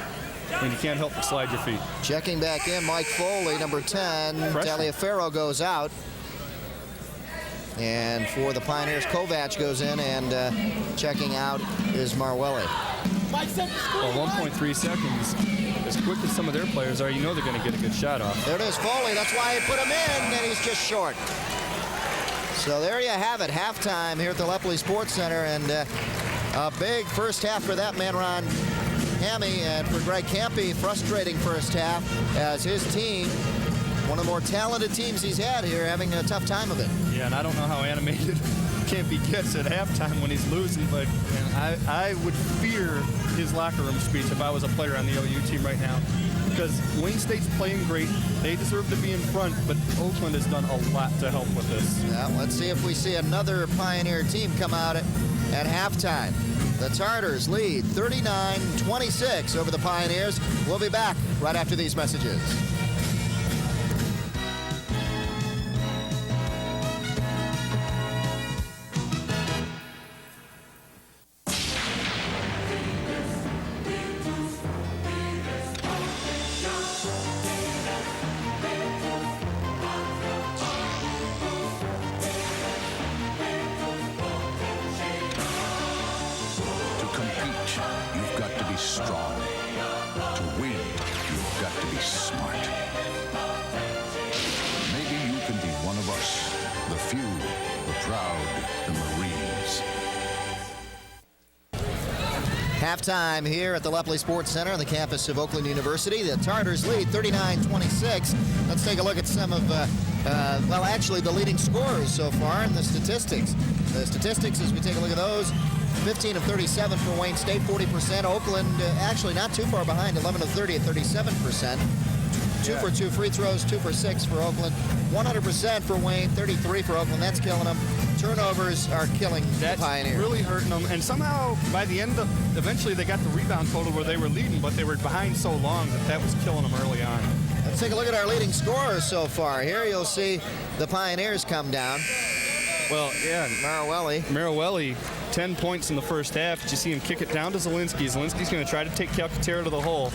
and you can't help but slide your feet. Checking back in, Mike Foley, number 10. Taliaferro goes out. And for the Pioneers, Kovac goes in, and checking out is Marwelli. Well, 1.3 seconds. As quick as some of their players are, they're going to get a good shot off. There it is, Foley. That's why he put him in, and he's just short. So there you have it, halftime here at the Lepley Sports Center, and a big first half for that man, Ron Hammy, and for Greg Campy, frustrating first half as his team, one of the more talented teams he's had here, having a tough time of it. Yeah, and I don't know how animated Campy gets at halftime when he's losing, but I would fear his locker room speech if I was a player on the OU team right now, because Wayne State's playing great. They deserve to be in front, but Oakland has done a lot to help with this. Yeah, let's see if we see another Pioneer team come out at halftime. The Tartars lead 39-26 over the Pioneers. We'll be back right after these messages. Halftime here at the Lepley Sports Center on the campus of Oakland University. The Tartars lead 39-26. Let's take a look at some of, well, actually the leading scorers so far in the statistics. The statistics, as we take a look at those, 15 of 37 for Wayne State, 40%. Oakland actually not too far behind, 11 of 30 at 37%. 2 for 2 free throws, 2 for 6 for Oakland. 100% for Wayne, 33 for Oakland. That's killing them. Turnovers are killing the Pioneers. That's really hurting them. And somehow, by the end eventually they got the rebound total where they were leading, but they were behind so long that was killing them early on. Let's take a look at our leading scorers so far. Here you'll see the Pioneers come down. Well, yeah. Marwelli, 10 points in the first half. Did you see him kick it down to Zielinski? Zielinski's going to try to take Calcaterra to the hole.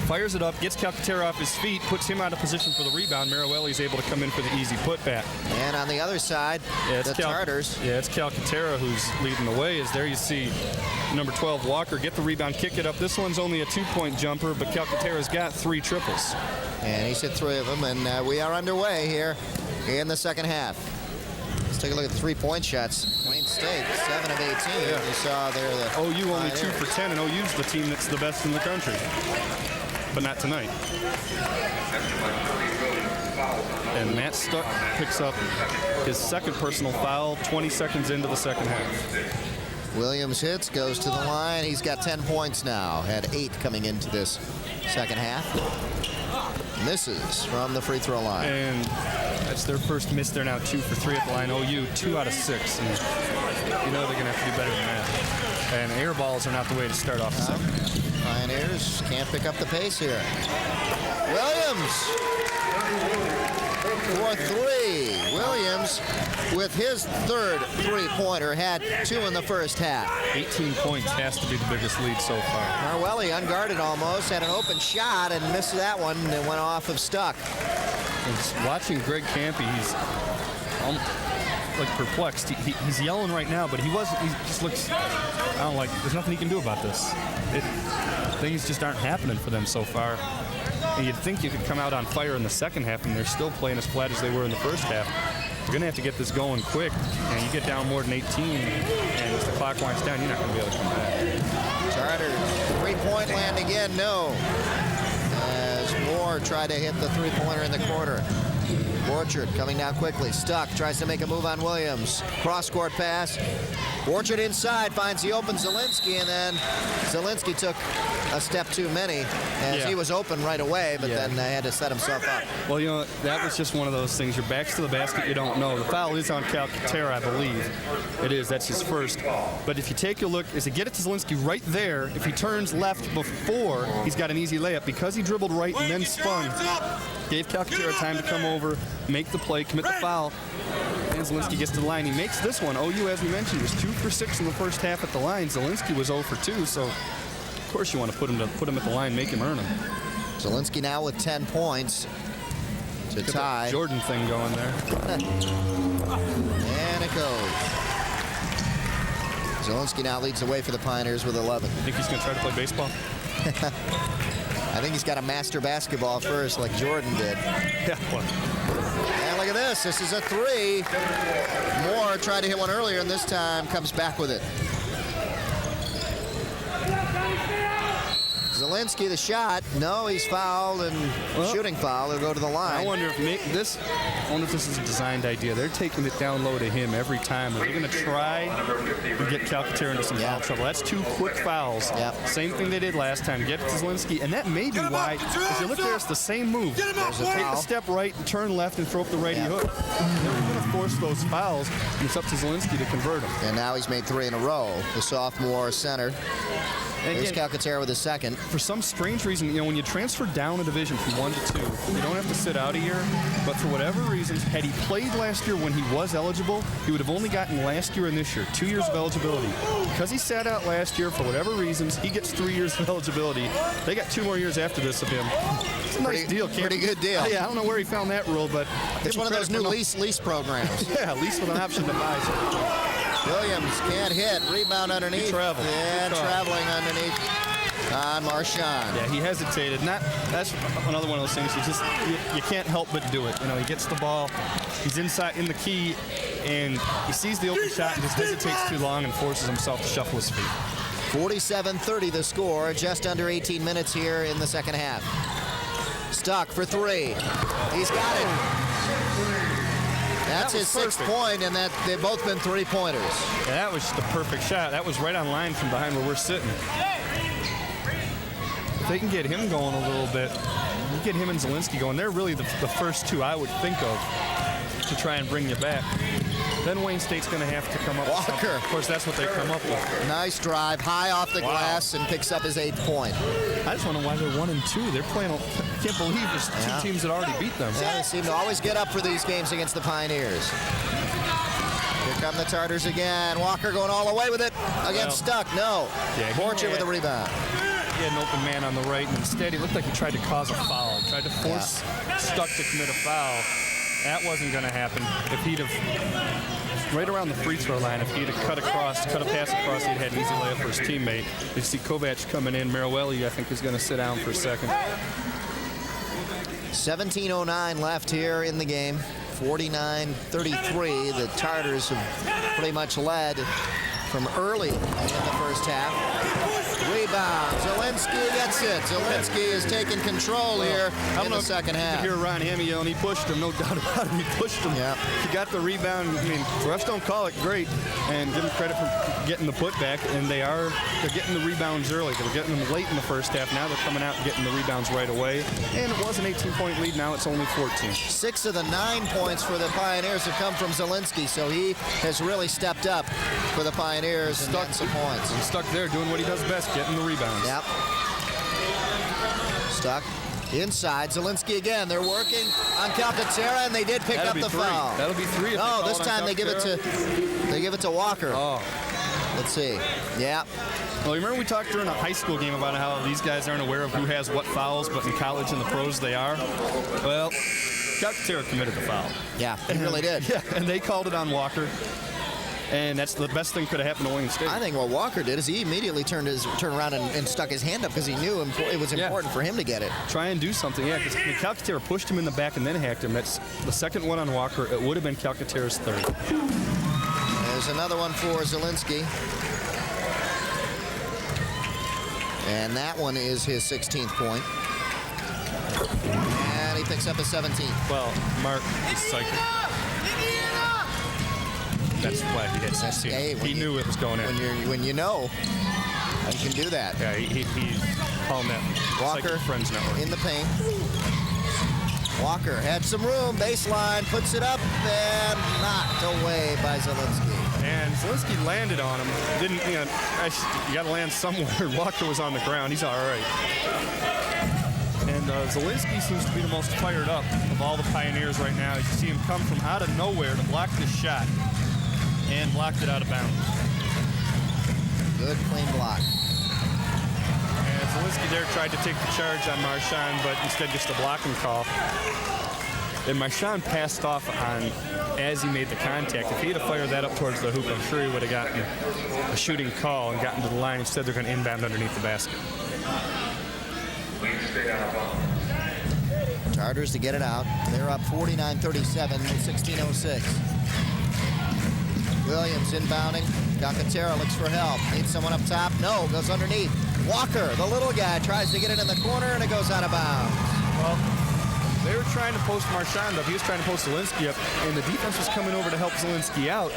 Fires it up, gets Calcaterra off his feet, puts him out of position for the rebound. Marwelli's able to come in for the easy putback. And on the other side, the Tartars. Yeah, it's Calcaterra who's leading the way. As there you see number 12, Walker, get the rebound, kick it up. This one's only a 2-point jumper, but Calcaterra's got 3 triples. And he's hit 3 of them, and we are underway here in the second half. Let's take a look at the 3-point shots. Wayne State, 7 of 18. Yeah. You saw there the OU only 2 for 10, and OU's the team that's the best in the country. But not tonight. And Matt Stuck picks up his second personal foul 20 seconds into the second half. Williams hits, goes to the line. He's got 10 points now. Had 8 coming into this second half. Misses from the free throw line. And that's their first miss. They're now 2 for 3 at the line. OU 2 out of 6. And you know they're going to have to do better than that. And air balls are not the way to start off the second half. Pioneers can't pick up the pace here. Williams for 3. Williams with his third three-pointer, had 2 in the first half. 18 points has to be the biggest lead so far. Marwelli unguarded almost, had an open shot and missed that one and went off of Stuck. And watching Greg Campy, he's like perplexed. He's yelling right now, but he just looks, I don't like, there's nothing he can do about this. Things just aren't happening for them so far. And you'd think you could come out on fire in the second half, and they're still playing as flat as they were in the first half. You're going to have to get this going quick, and you get down more than 18, and as the clock winds down, you're not going to be able to come back. Charters, three-point land again, no. As Moore tried to hit the three-pointer in the corner. Borchard coming down quickly. Stuck, tries to make a move on Williams. Cross-court pass. Borchard inside, finds the open Zielinski, and then Zielinski took a step too many as he was open right away, but then had to set himself up. Well, you know, that was just one of those things. Your back's to the basket, you don't know. The foul is on Calcaterra, I believe. It is. That's his first. But if you take a look, as he get it to Zielinski right there, if he turns left before, he's got an easy layup. Because he dribbled right and then spun, gave Calcaterra time to come over, make the play, commit the foul. And Zielinski gets to the line. He makes this one. OU, as we mentioned, was 2 for 6 in the first half at the line. Zielinski was 0 for 2, so of course you want to put him at the line, make him earn them. Zielinski now with 10 points to tie. Jordan thing going there. And it goes. Zielinski now leads the way for the Pioneers with 11. You think he's going to try to play baseball? I think he's got to master basketball first like Jordan did. Yeah. Well. And look at this. This is a 3. Moore tried to hit one earlier, and this time comes back with it. Zielinski, the shot. No, he's fouled, and shooting foul. He'll go to the line. I wonder if this is a designed idea. They're taking it down low to him every time. They're going to try to get Calcaterra into some foul trouble. That's 2 quick fouls. Yep. Same thing they did last time. Get it to Zielinski, and that may be why, if you look there, it's the same move. Take a step right and turn left and throw up the righty hook. They're going to force those fouls, and it's up to Zielinski to convert them. And now he's made 3 in a row. The sophomore center. Here's Calcaterra with his second. For some strange reason, you know, when you transfer down a division from 1 to 2, you don't have to sit out a year. But for whatever reasons, had he played last year when he was eligible, he would have only gotten last year and this year 2 years of eligibility. Because he sat out last year for whatever reasons, he gets 3 years of eligibility. They got 2 more years after this of him. It's a nice deal, Pretty good deal. Yeah, I don't know where he found that rule, but it's one of those new lease programs. Yeah, lease with an option to buy. Williams can't hit. Rebound underneath. He traveled. Yeah, traveling underneath on Marchand. Yeah, he hesitated. And that's another one of those things. You can't help but do it. You know, he gets the ball. He's inside in the key, and he sees the open shot and just hesitates too long and forces himself to shuffle his feet. 47-30 the score. Just under 18 minutes here in the second half. Stuck for 3. He's got it. That's his 6th point, and they've both been 3-pointers. Yeah, that was just a perfect shot. That was right on line from behind where we're sitting. If they can get him going a little bit, you get him and Zielinski going, they're really the first 2 I would think of to try and bring you back. Then Wayne State's going to have to come up with something. Of course, that's what they come up with. Nice drive, high off the glass, and picks up his 8th point. I just wonder why they're 1 and 2. They're playing. I can't believe there's 2 teams that already beat them. Yeah, they seem to always get up for these games against the Pioneers. Here come the Tartars again. Walker going all the way with it against Stuck. No. Yeah, Borchard with a rebound. He had an open man on the right, and instead he looked like he tried to cause a foul. He tried to force Stuck to commit a foul. That wasn't going to happen. If he'd have, right around the free throw line, if he'd have cut a pass across, he'd had an easy layup for his teammate. You see Kovac coming in. Marwelli, I think, is going to sit down for a second. 17:09 left here in the game. 49-33. The Tartars have pretty much led from early in the first half. Rebound. Zielinski gets it. Zielinski is taking control here in the second half. You hear Ron Hammy yelling, he pushed him, no doubt about it. He pushed him. Yep. He got the rebound. I mean, refs don't call it great, and give them credit for getting the putback. And they're getting the rebounds early. They were getting them late in the first half. Now they're coming out and getting the rebounds right away. And it was an 18-point lead. Now it's only 14. 6 of the 9 points for the Pioneers have come from Zielinski, so he has really stepped up for the Pioneers and gotten some points. He's stuck there doing what he does best, getting the rebounds. Yep. Stuck inside. Zielinski again. They're working on Calcaterra, and they did pick up the foul. That'll be 3. No, this time they give it to Walker. Oh. Let's see. Yeah. Well, you remember we talked during a high school game about how these guys aren't aware of who has what fouls, but in college and the pros they are? Well, Calcaterra committed the foul. Yeah, he really did. Yeah, and they called it on Walker. And that's the best thing could have happened to Wayne State. I think what Walker did is he immediately turned around and stuck his hand up because he knew it was important for him to get it. Try and do something, yeah, because Calcaterra pushed him in the back and then hacked him. That's the second one on Walker. It would have been Calcaterra's third. There's another one for Zielinski. And that one is his 16th point. And he picks up a 17th. Well, Mark is psychic. That's why he hit 16. Hey, he knew it was going in. When you know, you can do that. Yeah, he's calling that Walker Friends Network. in the paint. Walker had some room, baseline, puts it up, and knocked away by Zielinski. And Zielinski landed on him. You got to land somewhere. Walker was on the ground. He's all right. And Zielinski seems to be the most fired up of all the Pioneers right now. You see him come from out of nowhere to block this shot and blocked it out of bounds. Good clean block. And Zielinski there tried to take the charge on Marchand, but instead just a blocking call. And Marchand passed off on as he made the contact. If he had fired that up towards the hoop, I'm sure he would have gotten a shooting call and gotten to the line. Instead, they're going to inbound underneath the basket. Chargers to get it out. They're up 49-37 with 16:06. Williams inbounding. Calcaterra looks for help. Needs someone up top. No, goes underneath. Walker, the little guy, tries to get it in the corner, and it goes out of bounds. Well, they were trying to post Marchand up. He was trying to post Zielinski up, and the defense was coming over to help Zielinski out.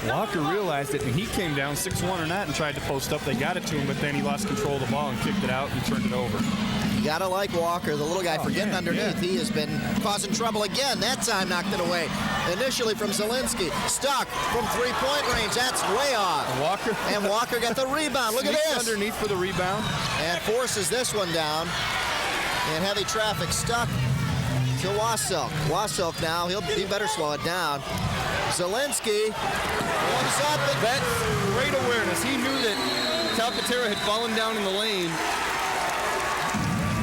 Walker realized it, and he came down 6'1" or not and tried to post up. They got it to him, but then he lost control of the ball and kicked it out and turned it over. You gotta like Walker, the little guy, for getting underneath. Yeah. He has been causing trouble again. That time knocked it away. Initially from Zielinski. Stuck from three-point range. That's way off. And Walker got the rebound. Look at this. Underneath for the rebound. And forces this one down. In heavy traffic. Stuck to Wasilk. Wasilk now. He better slow it down. Zielinski comes up. That's great awareness. He knew that Calcaterra had fallen down in the lane.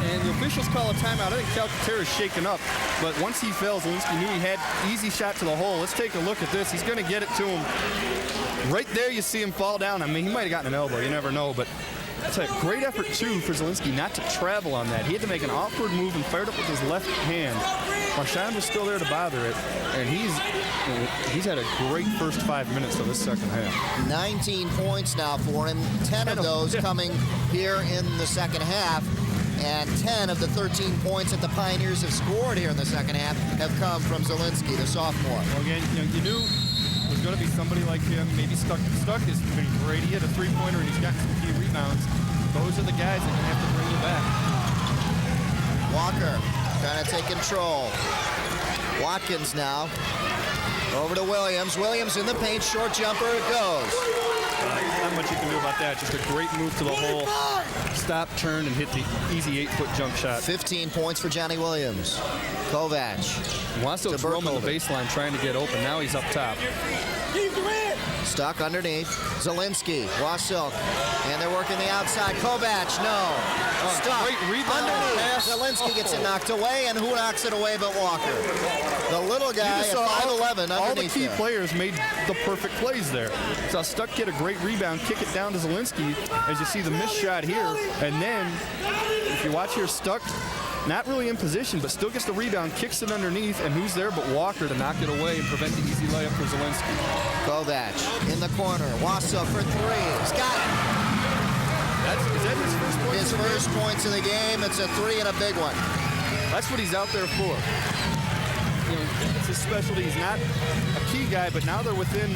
And the officials call a timeout. I think Calcaterra is shaken up. But once he fell, Zielinski knew he had easy shot to the hole. Let's take a look at this. He's going to get it to him. Right there, you see him fall down. I mean, he might have gotten an elbow. You never know. But that's a great effort, too, for Zielinski not to travel on that. He had to make an awkward move and fired up with his left hand. Marchand was still there to bother it. And he's had a great first 5 minutes of this second half. 19 points now for him. 10 of those coming here in the second half. And 10 of the 13 points that the Pioneers have scored here in the second half have come from Zielinski, the sophomore. Well, again, you knew it was going to be somebody like him. Maybe Stuck has been great. He had a three-pointer, and he's got some key rebounds. Those are the guys that can have to bring you back. Walker trying to take control. Watkins now. Over to Williams. Williams in the paint. Short jumper. It goes. Not much you can do about that. Just a great move to the hole. Stop, turn, and hit the easy 8-foot jump shot. 15 points for Johnny Williams. Kovac. Wasilk's roaming the baseline trying to get open. Now he's up top. Stuck underneath. Zielinski. Wasilk. And they're working the outside. Kovac. No. Stuck. Great rebound. Underneath. Zielinski gets it knocked away. And who knocks it away but Walker? The little guy at 5'11" underneath. All the key players made the perfect plays there. So Stuck get a great rebound, kick it down to Zielinski, as you see the missed shot here. And then, if you watch here, Stuck, not really in position, but still gets the rebound, kicks it underneath, and who's there but Walker to knock it away and prevent the easy layup for Zielinski. Kovac in the corner. Wasilk for three. He's got it. Is that his first points? His first points of the game. It's a 3 and a big one. That's what he's out there for. You know, it's his specialty. He's not a key guy, but now they're within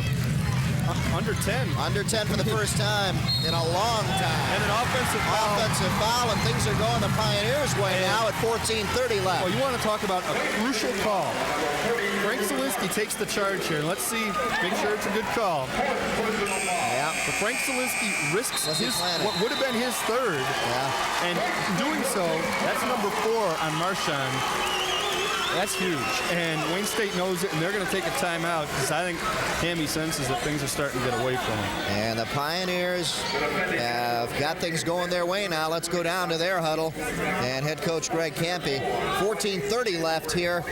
under 10. Under 10 for the first time in a long time. And an offensive foul. Offensive foul, and things are going the Pioneers' way now at 14:30 left. Well, you want to talk about a crucial call. Frank Zielinski takes the charge here. Let's see, make sure it's a good call. Yeah. But Frank Zielinski risks what would have been his third. Yeah. And doing so, that's number 4 on Marchand. That's huge. And Wayne State knows it, and they're going to take a timeout because I think Hammy senses that things are starting to get away from him. And the Pioneers have got things going their way now. Let's go down to their huddle. And head coach Greg Campy. 14:30 left here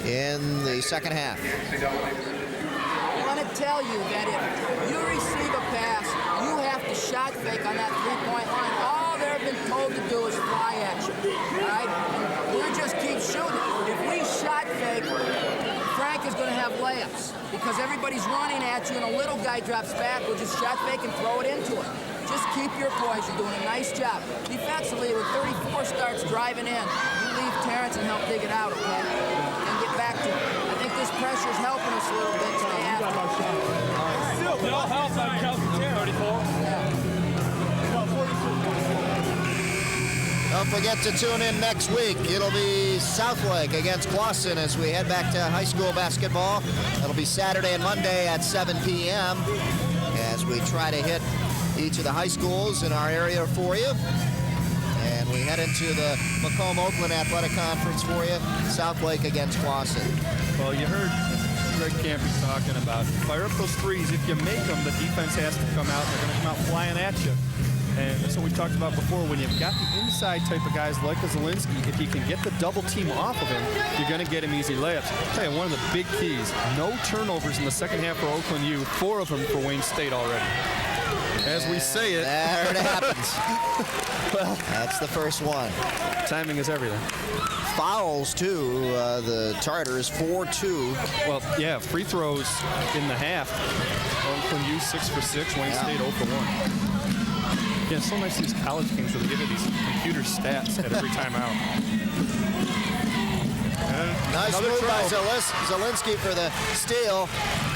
in the second half. I want to tell you that if you receive a pass, you have to shot fake on that three-point line. All they've been told to do is fly at you, all right? And we just keep shooting. If we shot fake, Frank is going to have layups because everybody's running at you and a little guy drops back. We'll just shot fake and throw it into it. Just keep your poise. You're doing a nice job. Defensively, when 34 starts driving in, you leave Terrence and help dig it out, okay? And get back to it. I think this pressure is helping us a little bit today. No help on Calvin 34. Don't forget to tune in next week. It'll be Southlake against Clawson as we head back to high school basketball. It'll be Saturday and Monday at 7 p.m. as we try to hit each of the high schools in our area for you. And we head into the Macomb-Oakland Athletic Conference for you. Southlake against Clawson. Well, you heard Greg Campy talking about fire up those threes. If you make them, the defense has to come out. They're going to come out flying at you. And that's what we talked about before. When you've got the inside type of guys like a Zielinski, if you can get the double team off of him, you're going to get him easy layups. I'll tell you, one of the big keys, no turnovers in the second half for Oakland U, 4 of them for Wayne State already. As we say it. There it happens. Well, that's the first one. Timing is everything. Fouls, too. The Tartars, 4-2. Well, yeah, free throws in the half. Oakland U 6 for 6, Wayne State 0 for 1. Yeah, it's so nice these college games where they give you these computer stats at every timeout. Nice move by Zielinski for the steal,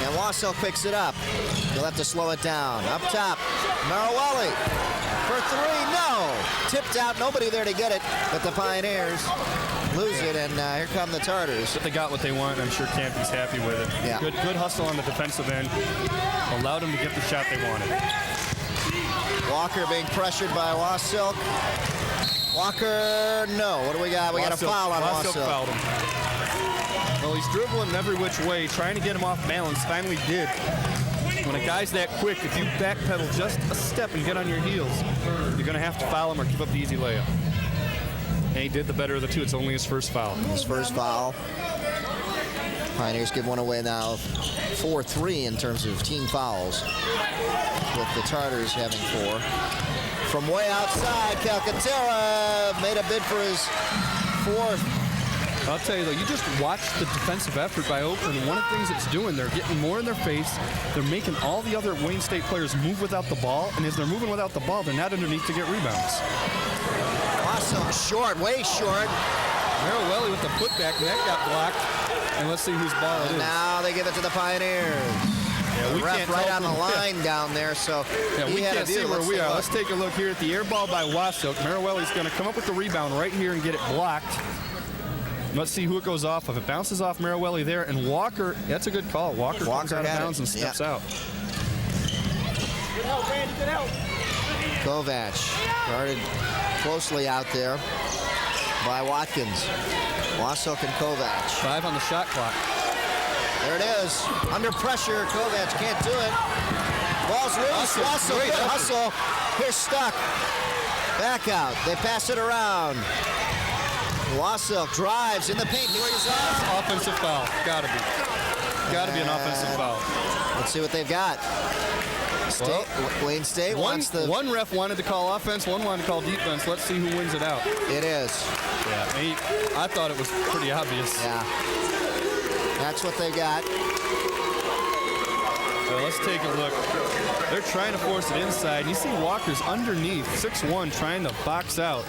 and Wassel picks it up. He'll have to slow it down. Up top, Marawali for 3, no! Tipped out, nobody there to get it, but the Pioneers lose it, and here come the Tartars. But they got what they want, and I'm sure Campy's happy with it. Yeah. Good hustle on the defensive end. Allowed them to get the shot they wanted. Walker being pressured by Wassilk. Walker, no. What do we got? We got a foul on Wassilk. Fouled him. Well, he's dribbling every which way, trying to get him off balance. Finally did. When a guy's that quick, if you backpedal just a step and get on your heels, you're going to have to foul him or give up the easy layup. And he did the better of the two. It's only his first foul. His first foul. Pioneers give one away now, 4-3 in terms of team fouls, with the Tartars having 4. From way outside, Calcaterra made a bid for his 4th. I'll tell you, though, you just watch the defensive effort by Oakland, and one of the things it's doing, they're getting more in their face. They're making all the other Wayne State players move without the ball, and as they're moving without the ball, they're not underneath to get rebounds. Awesome, short, way short. Marawali with the putback, and that got blocked. And let's see whose ball it is. Now they give it to the Pioneers. Yeah, the ref right on the line down there, so yeah, we can't see where we are. Let's take a look here at the air ball by Wassilk. Marawali's going to come up with the rebound right here and get it blocked. Let's see who it goes off of. It bounces off Marawali there, and Walker, that's a good call. Walker comes out of bounds and steps out. Good help, Randy, good help. Kovac guarded closely out there by Watkins. Wassilk and Kovac. 5 on the shot clock. There it is. Under pressure, Kovac can't do it. Ball's loose. Wassilk, good hustle. Here's stuck. Back out. They pass it around. Wassilk drives in the paint. He's off. Offensive foul. Gotta be an offensive foul. Let's see what they've got. Wayne State wants the... One ref wanted to call offense, one wanted to call defense. Let's see who wins it out. It is. Yeah, I thought it was pretty obvious. Yeah. That's what they got. Well, let's take a look. They're trying to force it inside. You see Walker's underneath, 6'1", trying to box out.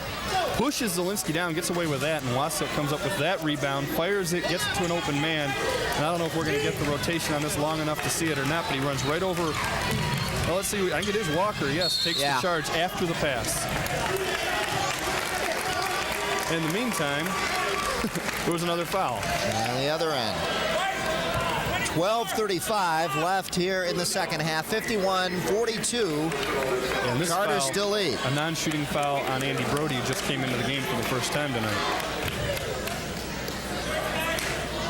Pushes Zielinski down, gets away with that, and Wassel comes up with that rebound, fires it, gets it to an open man. And I don't know if we're going to get the rotation on this long enough to see it or not, but he runs right over. Well, let's see. I think it is Walker, yes, takes the charge after the pass. In the meantime, there was another foul. On the other end. 12:35 left here in the second half. 51-42. And this Carter foul, still lead. A non-shooting foul on Andy Brody, who just came into the game for the first time tonight.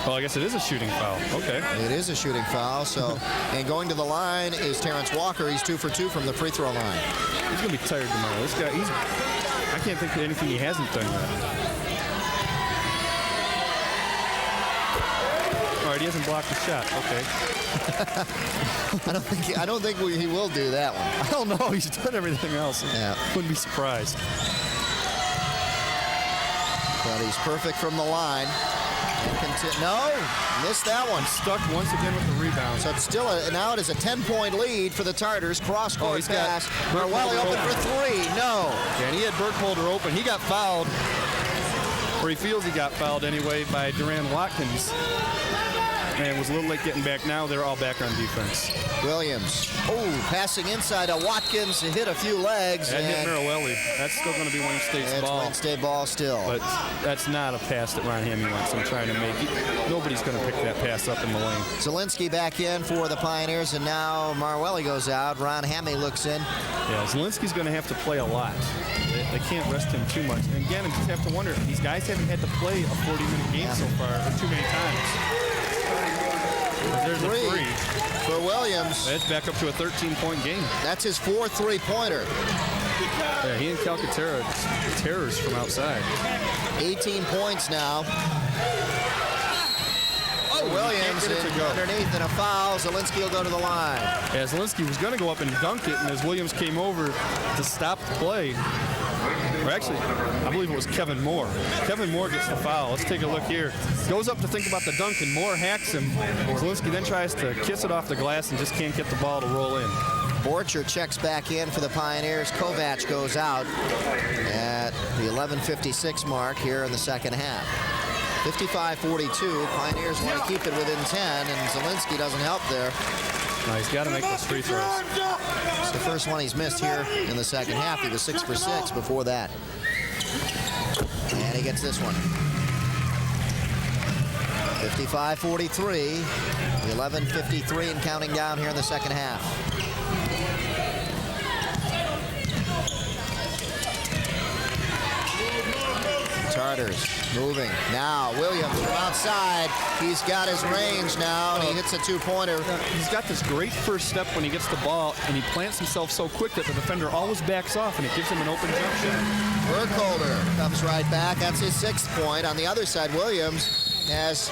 Well, I guess it is a shooting foul. Okay. It is a shooting foul. So, and going to the line is Terrence Walker. He's 2 for 2 from the free throw line. He's going to be tired tomorrow. This guy, I can't think of anything he hasn't done yet. All right, he hasn't blocked the shot. Okay. I don't think he will do that one. I don't know. He's done everything else. Yeah. Wouldn't be surprised. But he's perfect from the line. No, missed that one. Stuck once again with the rebound. So it's still now it is a 10-point lead for the Tartars. Cross-court he's got pass. Marwelli open for 3. No. Yeah, and he had Burkholder open. He got fouled, or he feels he got fouled anyway, by Duran Watkins. And was a little late getting back. Now they're all back on defense. Williams. Oh, passing inside to Watkins to hit a few legs. That hit Marwelli. That's still going to be Wayne State's ball. Wayne State ball still. But that's not a pass that Ron Hammy wants him trying to make. Nobody's going to pick that pass up in the lane. Zielinski back in for the Pioneers, and now Marwelli goes out. Ron Hammy looks in. Yeah, Zielinski's going to have to play a lot. They can't rest him too much. And again, I just have to wonder, these guys haven't had to play a 40-minute game so far, or too many times. There's a three for Williams. That's back up to a 13-point game. That's his 4th three-pointer. Yeah, he and Calcaterra terrors from outside. 18 points now. Williams underneath and a foul. Zielinski will go to the line. Yeah, Zielinski was going to go up and dunk it, and as Williams came over to stop the play, or actually, I believe it was Kevin Moore. Kevin Moore gets the foul. Let's take a look here. Goes up to think about the dunk, and Moore hacks him. Zielinski then tries to kiss it off the glass and just can't get the ball to roll in. Borcher checks back in for the Pioneers. Kovac goes out at the 11:56 mark here in the second half. 55-42. Pioneers want to keep it within 10, and Zielinski doesn't help there. No, he's got to make those free throws. It's the first one he's missed here in the second half. He was 6 for 6 before that. And he gets this one. 55-43. 11:53 and counting down here in the second half. Tartars moving. Now Williams from outside. He's got his range now, and he hits a two-pointer. He's got this great first step when he gets the ball, and he plants himself so quick that the defender always backs off, and it gives him an open jump shot. Burkholder comes right back. That's his 6th point. On the other side, Williams has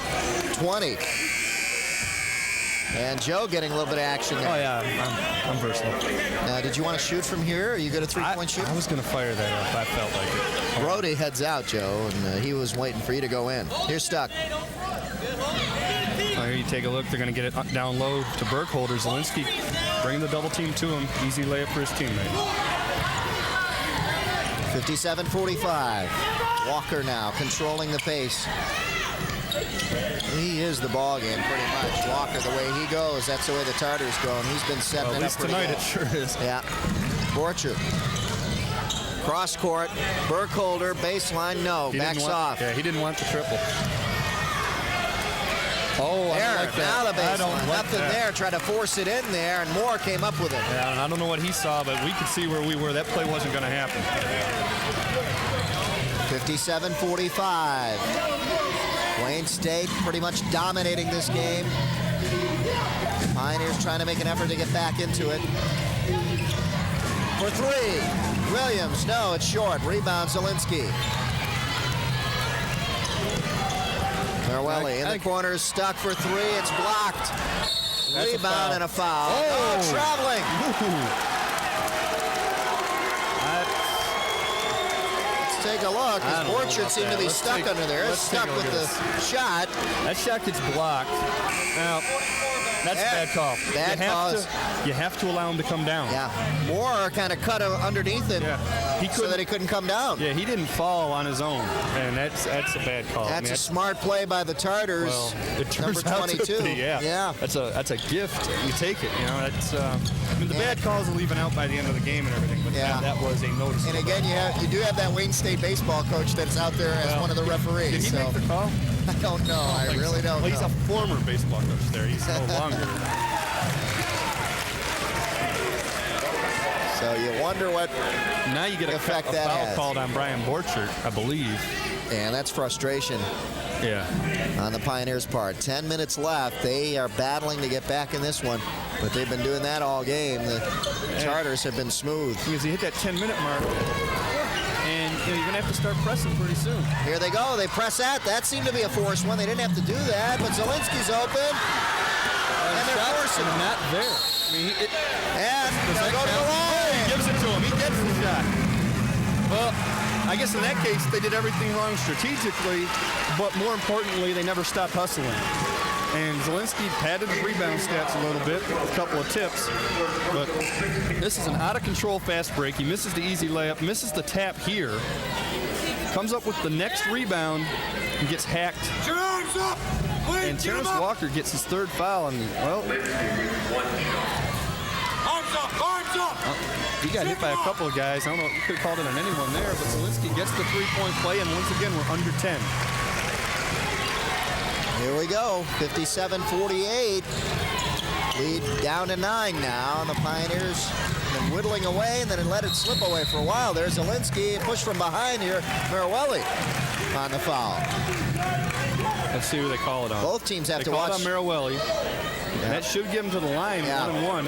20. And Joe getting a little bit of action there. Oh, yeah, I'm versatile. Now, did you want to shoot from here? Are you good at three-point shoot? I was going to fire that up. I felt like it. Brody heads out, Joe, and he was waiting for you to go in. Here's Stuck. Oh, here you take a look. They're going to get it down low to Burkholder. Zielinski bringing the double team to him. Easy layup for his teammate. 57-45. Walker now controlling the pace. He is the ball game pretty much. Walker, the way he goes, that's the way the Tartars go, and he's been setting it up pretty tonight well. it sure is. Yeah. Borcher. Cross court. Burkholder, baseline, no. Backs off. Yeah, he didn't want the triple. Oh, there, I like that. Now the baseline. I don't like Nothing that. there. Tried to force it in there, and Moore came up with it. Yeah, and I don't know what he saw, but we could see where we were. That play wasn't going to happen. 57-45. Wayne State pretty much dominating this game. Pioneers trying to make an effort to get back into it. For 3. Williams, no, it's short. Rebound, Zielinski. Marwelli in the corner, stuck for 3. It's blocked. That's Rebound and a foul. Oh, traveling. Take a look. His board should seem to be stuck under there. It's stuck with the shot. That shot gets blocked. Now, That's a bad call. Bad calls. You have to allow him to come down. Yeah. Moore kind of cut underneath him so that he couldn't come down. Yeah, he didn't fall on his own, and that's a bad call. That's a smart play by the Tartars. Well, it turns number out 22. to be, yeah. That's a gift. You take it. You know, that's. The bad calls are leaving out by the end of the game and everything, but that was a noticeable. And again, you do have that Wayne State baseball coach that's out there as one of the referees. Did he make the call? I don't know. I really don't know. He's a former baseball coach there. He's no longer. So you wonder what now you get a foul called on Brian Borchert, I believe. And that's frustration. Yeah. On the Pioneers' part. 10 minutes left. They are battling to get back in this one, but they've been doing that all game. The Charters have been smooth. Because he hit that 10-minute mark, and you're going to have to start pressing pretty soon. Here they go. They press that. That seemed to be a forced one. They didn't have to do that, but Zielinski's open. And they're forcing him. Not there. I mean, and they'll go to the line. He gives it to him. He gets the shot. Well, I guess in that case, they did everything wrong strategically, but more importantly, they never stopped hustling. And Zielinski padded the rebound stats a little bit, a couple of tips, but this is an out-of-control fast break. He misses the easy layup, misses the tap here, comes up with the next rebound, and gets hacked. And Terrence Walker gets his third foul, and, well... Arms up! He got hit by a couple of guys. I don't know, we could have called it on anyone there, but Zielinski gets the three-point play, and once again, we're under 10. Here we go, 57-48. Lead down to 9 now, and the Pioneers been whittling away, and then it let it slip away for a while. There's Zielinski, push from behind here. Merowelli on the foul. Let's see who they call it on. Both teams have to watch. They call it on Merowelli. That should give him to the line, 1-1.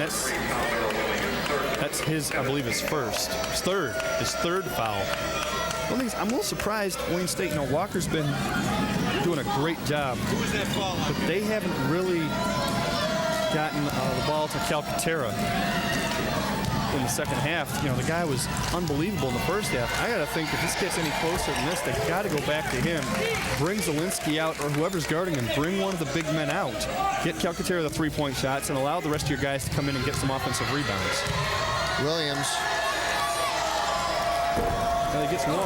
That's his, I believe, his first. His third foul. One thing is, I'm a little surprised Wayne State, Walker's been doing a great job. But they haven't really gotten the ball to Calcaterra in the second half. The guy was unbelievable in the first half. I got to think if this gets any closer than this, they've got to go back to him, bring Zielinski out, or whoever's guarding him, bring one of the big men out, get Calcaterra the three-point shots, and allow the rest of your guys to come in and get some offensive rebounds. Williams. He gets one.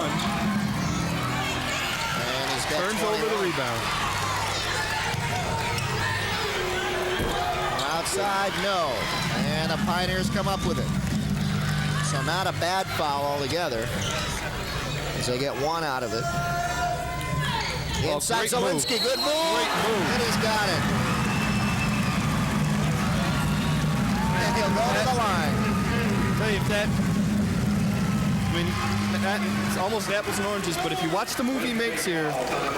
And he's got turns 21. over the rebound. Outside, no. And the Pioneers come up with it. So not a bad foul altogether, as they get one out of it. Inside Zielinski, good move. Great move. And he's got it. And he'll go to the line. Tell you if that, it's almost apples and oranges, but if you watch the move he makes here,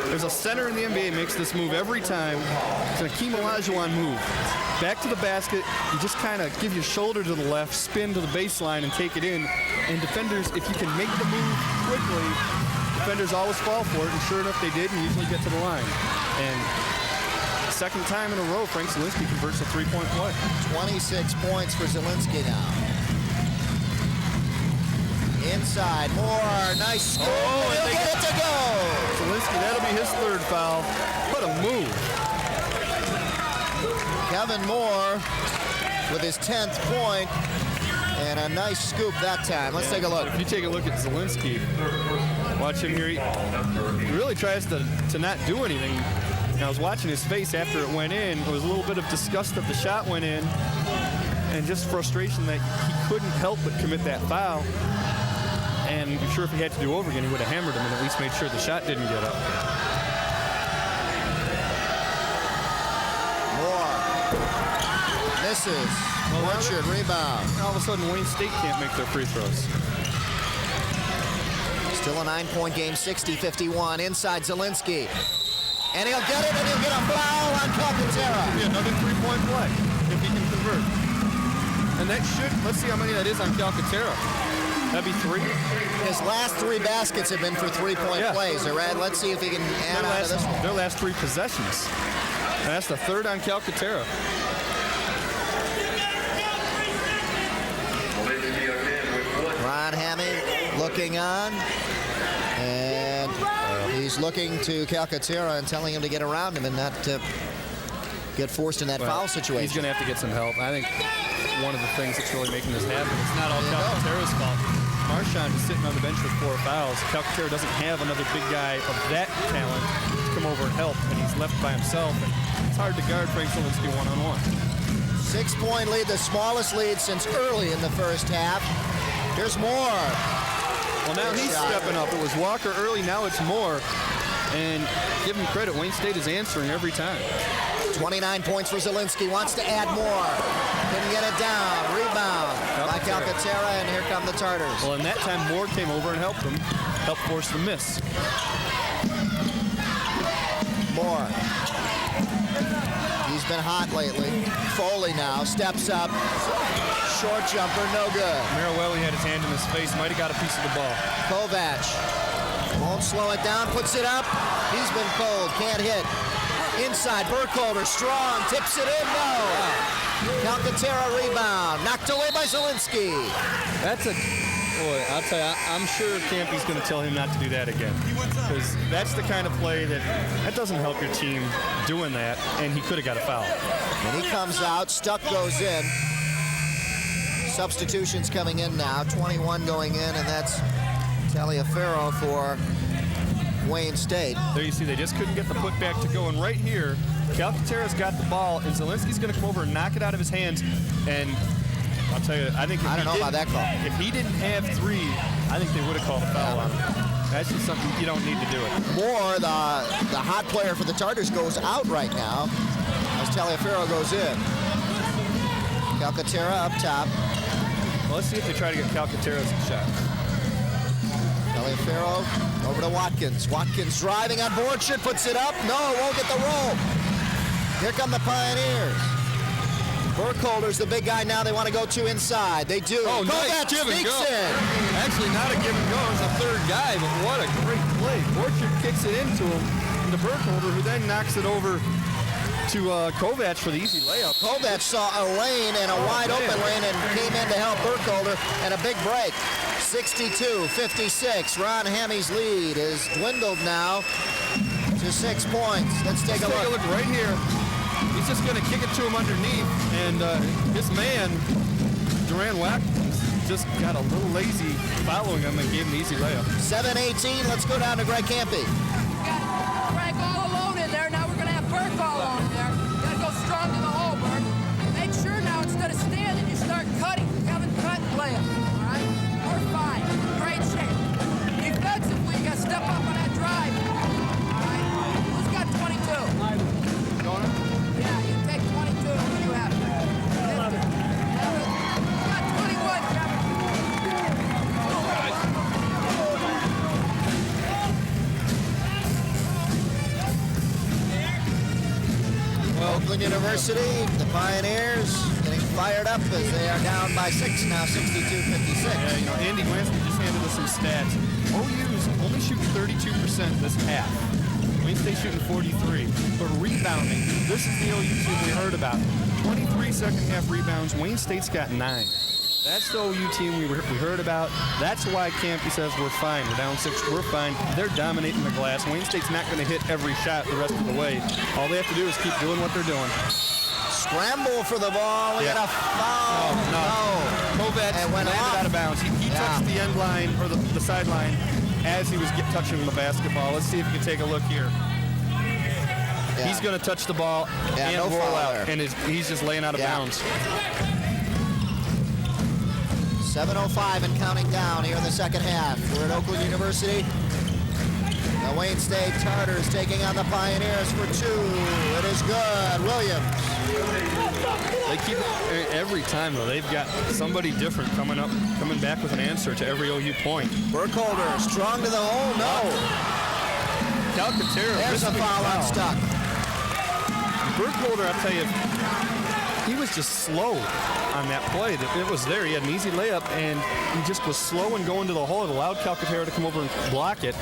there's a center in the NBA makes this move every time. It's an Akeem Olajuwon move. Back to the basket, you just kind of give your shoulder to the left, spin to the baseline, and take it in. And defenders, if you can make the move quickly, defenders always fall for it, and sure enough they did, and usually get to the line. And second time in a row, Frank Zielinski converts a three-point play. 26 points for Zielinski now. Inside, Moore, nice scoop, and he'll get it to go. Zielinski, that'll be his third foul. What a move. Kevin Moore with his 10th point, and a nice scoop that time. Let's take a look. If you take a look at Zielinski, watch him here. He really tries to not do anything. And I was watching his face after it went in. There was a little bit of disgust that the shot went in, and just frustration that he couldn't help but commit that foul. And I'm sure if he had to do over again, he would have hammered him and at least made sure the shot didn't get up. Moore misses. Orchard rebound. All of a sudden, Wayne State can't make their free throws. Still a 9-point game, 60-51. Inside Zielinski. And he'll get it, and he'll get a foul on Calcaterra. Be another three-point play if he can convert. And that should, let's see how many that is on Calcaterra. That'd be 3. His last 3 baskets have been for three-point plays. Red, let's see if he can add on to this one. Their last 3 possessions. And that's the third on Calcaterra. Ron Hammy looking on. And he's looking to Calcaterra and telling him to get around him and not get get forced in that foul situation. He's going to have to get some help. I think one of the things that's really making this happen, it's not all Calcaterra's fault. Marchand is sitting on the bench with 4 fouls. Calcaterra doesn't have another big guy of that talent to come over and help, and he's left by himself. And it's hard to guard Frank Zielinski one-on-one. 6-point lead, the smallest lead since early in the first half. Here's Moore. Well, now he's stepping up. It was Walker early, now it's Moore. And give him credit, Wayne State is answering every time. 29 points for Zielinski, wants to add more. Couldn't get it down. Rebound by Calcaterra, and here come the Tartars. Well, in that time, Moore came over and helped him, helped force the miss. Moore. He's been hot lately. Foley now steps up. Short jumper, no good. Merriwelli had his hand in his face, might have got a piece of the ball. Kovac won't slow it down, puts it up. He's been cold, can't hit. Inside, Burkholder, strong, tips it in, no. Calcaterra rebound, knocked away by Zielinski. That's a, boy, I'll tell you, I'm sure Campy's going to tell him not to do that again. Because that's the kind of play that doesn't help your team doing that, and he could have got a foul. And he comes out, Stuck goes in. Substitutions coming in now, 21 going in, and that's Taliaferro for Wayne State. There you see, they just couldn't get the putback to go. And right here, Calcaterra's got the ball, and Zielinski's going to come over and knock it out of his hands. And I'll tell you, I think I don't know about that call. If he didn't have 3, I think they would have called a foul on him. That's just something you don't need to do it. Moore, the hot player for the Tartars, goes out right now as Taliaferro goes in. Calcaterra up top. Well, let's see if they try to get Calcaterra's shot. Taliaferro over to Watkins. Watkins driving on board, should puts it up. No, won't get the roll. Here come the Pioneers. Burkholder's the big guy now. They want to go 2 inside. They do. Oh, nice give and go. Actually, not a give and go. It's a third guy, but what a great play. Orchard kicks it into him, to Burkholder, who then knocks it over to Kovac for the easy layup. Kovac saw a lane and a wide open lane and came in to help Burkholder, and a big break. 62-56. Ron Hammy's lead is dwindled now to 6 points. Let's take a look. Take a look right here. He's just going to kick it to him underneath, and his man, Duran Watkins, just got a little lazy following him and gave him the easy layup. 7-18. Let's go down to Greg Campy. Got Frank all alone in there. Now we're going to have Burke all alone in there. Got to go strong to the hole, Burke. Make sure now, instead of standing, you start cutting. Have it cut and lay it. All right? We're fine. Great shape. Defensively, you got to step up on that drive. All right? Who's got 22? Yeah, you take 22. Who do you have? 50. You got 21, Kevin. Oakland University, the Pioneers getting fired up as they are down by 6 now, 62-56. Yeah, you know, Andy Glansky just handed us some stats. OU's only shooting 32% this half. Wayne State shooting 43. But rebounding, this is the OU team we heard about. 23 second half rebounds. Wayne State's got 9. That's the OU team we heard about. That's why Campy says we're fine. We're down 6. We're fine. They're dominating the glass. Wayne State's not going to hit every shot the rest of the way. All they have to do is keep doing what they're doing. Scramble for the ball. We got a foul. No. Kovac landed out of bounds. He touched the end line, or the sideline, as he was touching the basketball. Let's see if we can take a look here. Yeah. He's going to touch the ball and no roll out, there. and he's just laying out of bounds. 7:05 and counting down here in the second half. We're at Oakland University. The Wayne State Tartars taking on the Pioneers for 2. It is good. Williams. They keep it every time, though. They've got somebody different coming back with an answer to every OU point. Burkholder strong to the hole. No. Calcaterra. There's a foul on Stuck. Burkholder, I'll tell you, he was just slow on that play. It was there. He had an easy layup, and he just was slow and going to the hole. It allowed Calcaterra to come over and block it.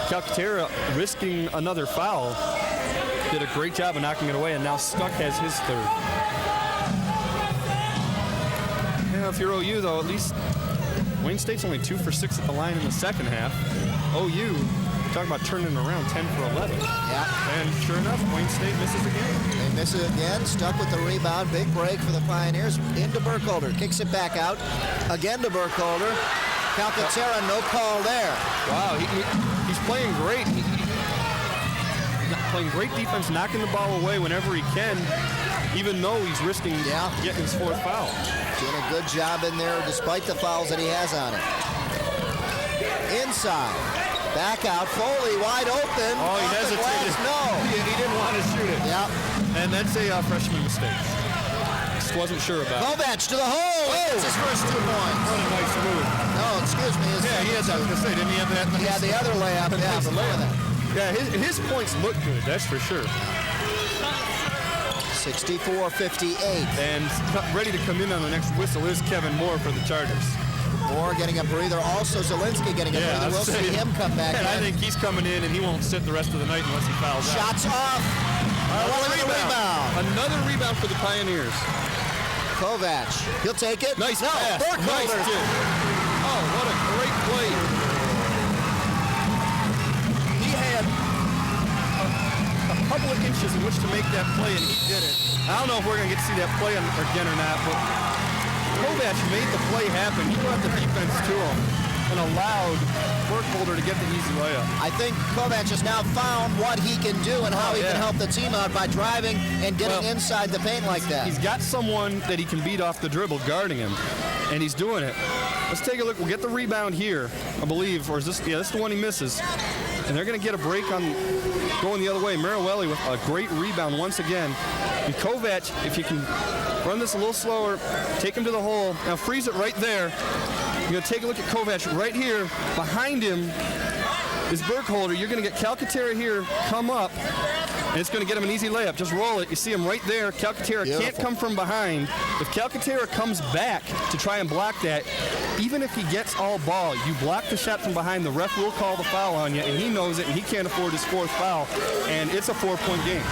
Calcaterra, risking another foul, did a great job of knocking it away, and now Stuck has his 3rd. Yeah, if you're OU, though, at least Wayne State's only 2 for 6 at the line in the second half. OU Talk about turning around 10 for 11. Yeah. And sure enough, Wayne State misses again. They miss it again, stuck with the rebound. Big break for the Pioneers. Into Burkholder, kicks it back out. Again to Burkholder. Calcaterra, no call there. Wow, he's playing great. He's playing great defense, knocking the ball away whenever he can, even though he's risking getting his 4th foul. Doing a good job in there despite the fouls that he has on it. Inside. Back out. Foley wide open. Oh, he hesitated. No. He didn't want to shoot it. Yep. And that's a freshman mistake. Just wasn't sure about it. Kovac to the hole. That's his first 2 points. What a nice move. No, excuse me. Yeah, he had that. Didn't he have that? He had the other layup. Yeah, but look at that. Yeah, his points look good, that's for sure. 64-58. And ready to come in on the next whistle is Kevin Moore for the Chargers. Moore getting a breather. Also, Zielinski getting a breather. We'll see him come back in. I think he's coming in, and he won't sit the rest of the night unless he fouls out. Shots off. Another rebound. Another rebound for the Pioneers. Kovac. He'll take it. Nice no, pass. Burkholder. Nice kid. Oh, what a great play. He had a couple of inches in which to make that play, and he did it. I don't know if we're going to get to see that play again or not, but Kovac made the play happen. He brought the defense to him and allowed Burkholder to get the easy layup. I think Kovac has now found what he can do and how he can help the team out by driving and getting inside the paint like that. He's got someone that he can beat off the dribble guarding him, and he's doing it. Let's take a look. We'll get the rebound here, I believe, or is this? Yeah, this is the one he misses. And they're going to get a break on going the other way. Marawelli with a great rebound once again. And Kovac, if you can run this a little slower, take him to the hole. Now freeze it right there. You're going to take a look at Kovac right here. Behind him is Burkholder. You're going to get Calcaterra here, come up, and it's going to get him an easy layup. Just roll it. You see him right there. Calcaterra can't come from behind. If Calcaterra comes back to try and block that, even if he gets all ball, you block the shot from behind, the ref will call the foul on you, and he knows it, and he can't afford his 4th foul, and it's a 4-point game.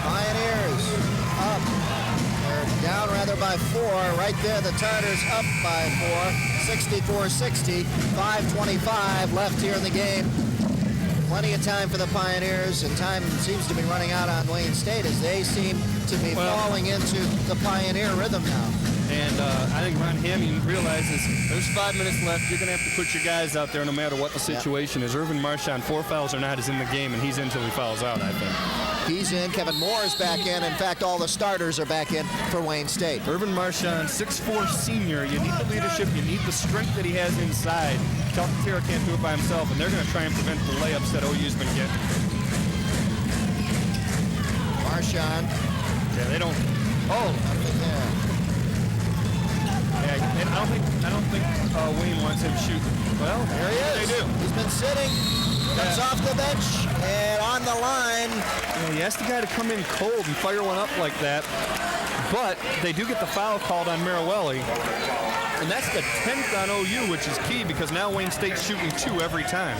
Pioneers up. They're down rather by 4. Right there, the Tartars up by 4. 64-60. 5:25 left here in the game. Plenty of time for the Pioneers, and time seems to be running out on Wayne State as they seem to be falling into the Pioneer rhythm now. And I think Ron Hamming realizes there's 5 minutes left. You're going to have to put your guys out there no matter what the situation is. Irvin Marchand, 4 fouls or not, is in the game, and he's in until he fouls out, I think. He's in. Kevin Moore is back in. In fact, all the starters are back in for Wayne State. Irvin Marchand, 6'4" senior. You need the leadership. You need the strength that he has inside. Calcaterra can't do it by himself, and they're going to try and prevent the layups that OU's been getting. Marchand. Yeah, they don't. Oh. Yeah, and I don't think Wayne wants him shooting. Well, there he is. They do. He's been sitting. Comes off the bench and on the line. Yeah, he asked the guy to come in cold and fire one up like that. But they do get the foul called on Marawelli. And that's the 10th on OU, which is key because now Wayne State's shooting 2 every time.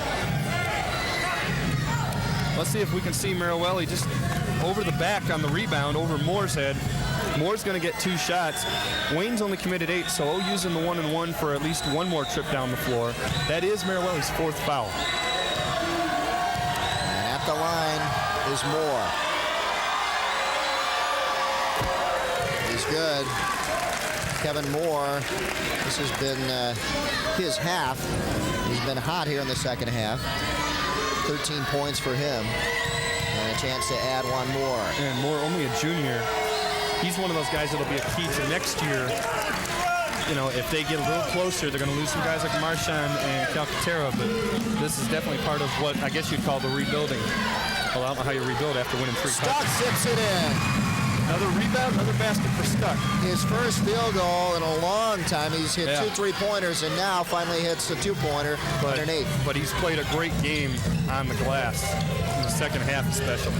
Let's see if we can see Marawelli just over the back on the rebound over Moore's head. Moore's going to get 2 shots. Wayne's only committed 8, so OU's in the 1-and-1 for at least one more trip down the floor. That is Marawelli's 4th foul. And at the line is Moore. He's good. Kevin Moore, this has been his half. He's been hot here in the second half. 13 points for him. And a chance to add one more. And Moore, only a junior. He's one of those guys that'll be a key to next year. You know, if they get a little closer, they're going to lose some guys like Marchand and Calcaterra, but this is definitely part of what I guess you'd call the rebuilding. Well, I don't know how you rebuild after winning 3 Stuck times. zips it in. Another rebound, another basket for Stuck. His first field goal in a long time. He's hit 2 3-pointers and now finally hits a 2-pointer underneath. But he's played a great game on the glass in the second half especially.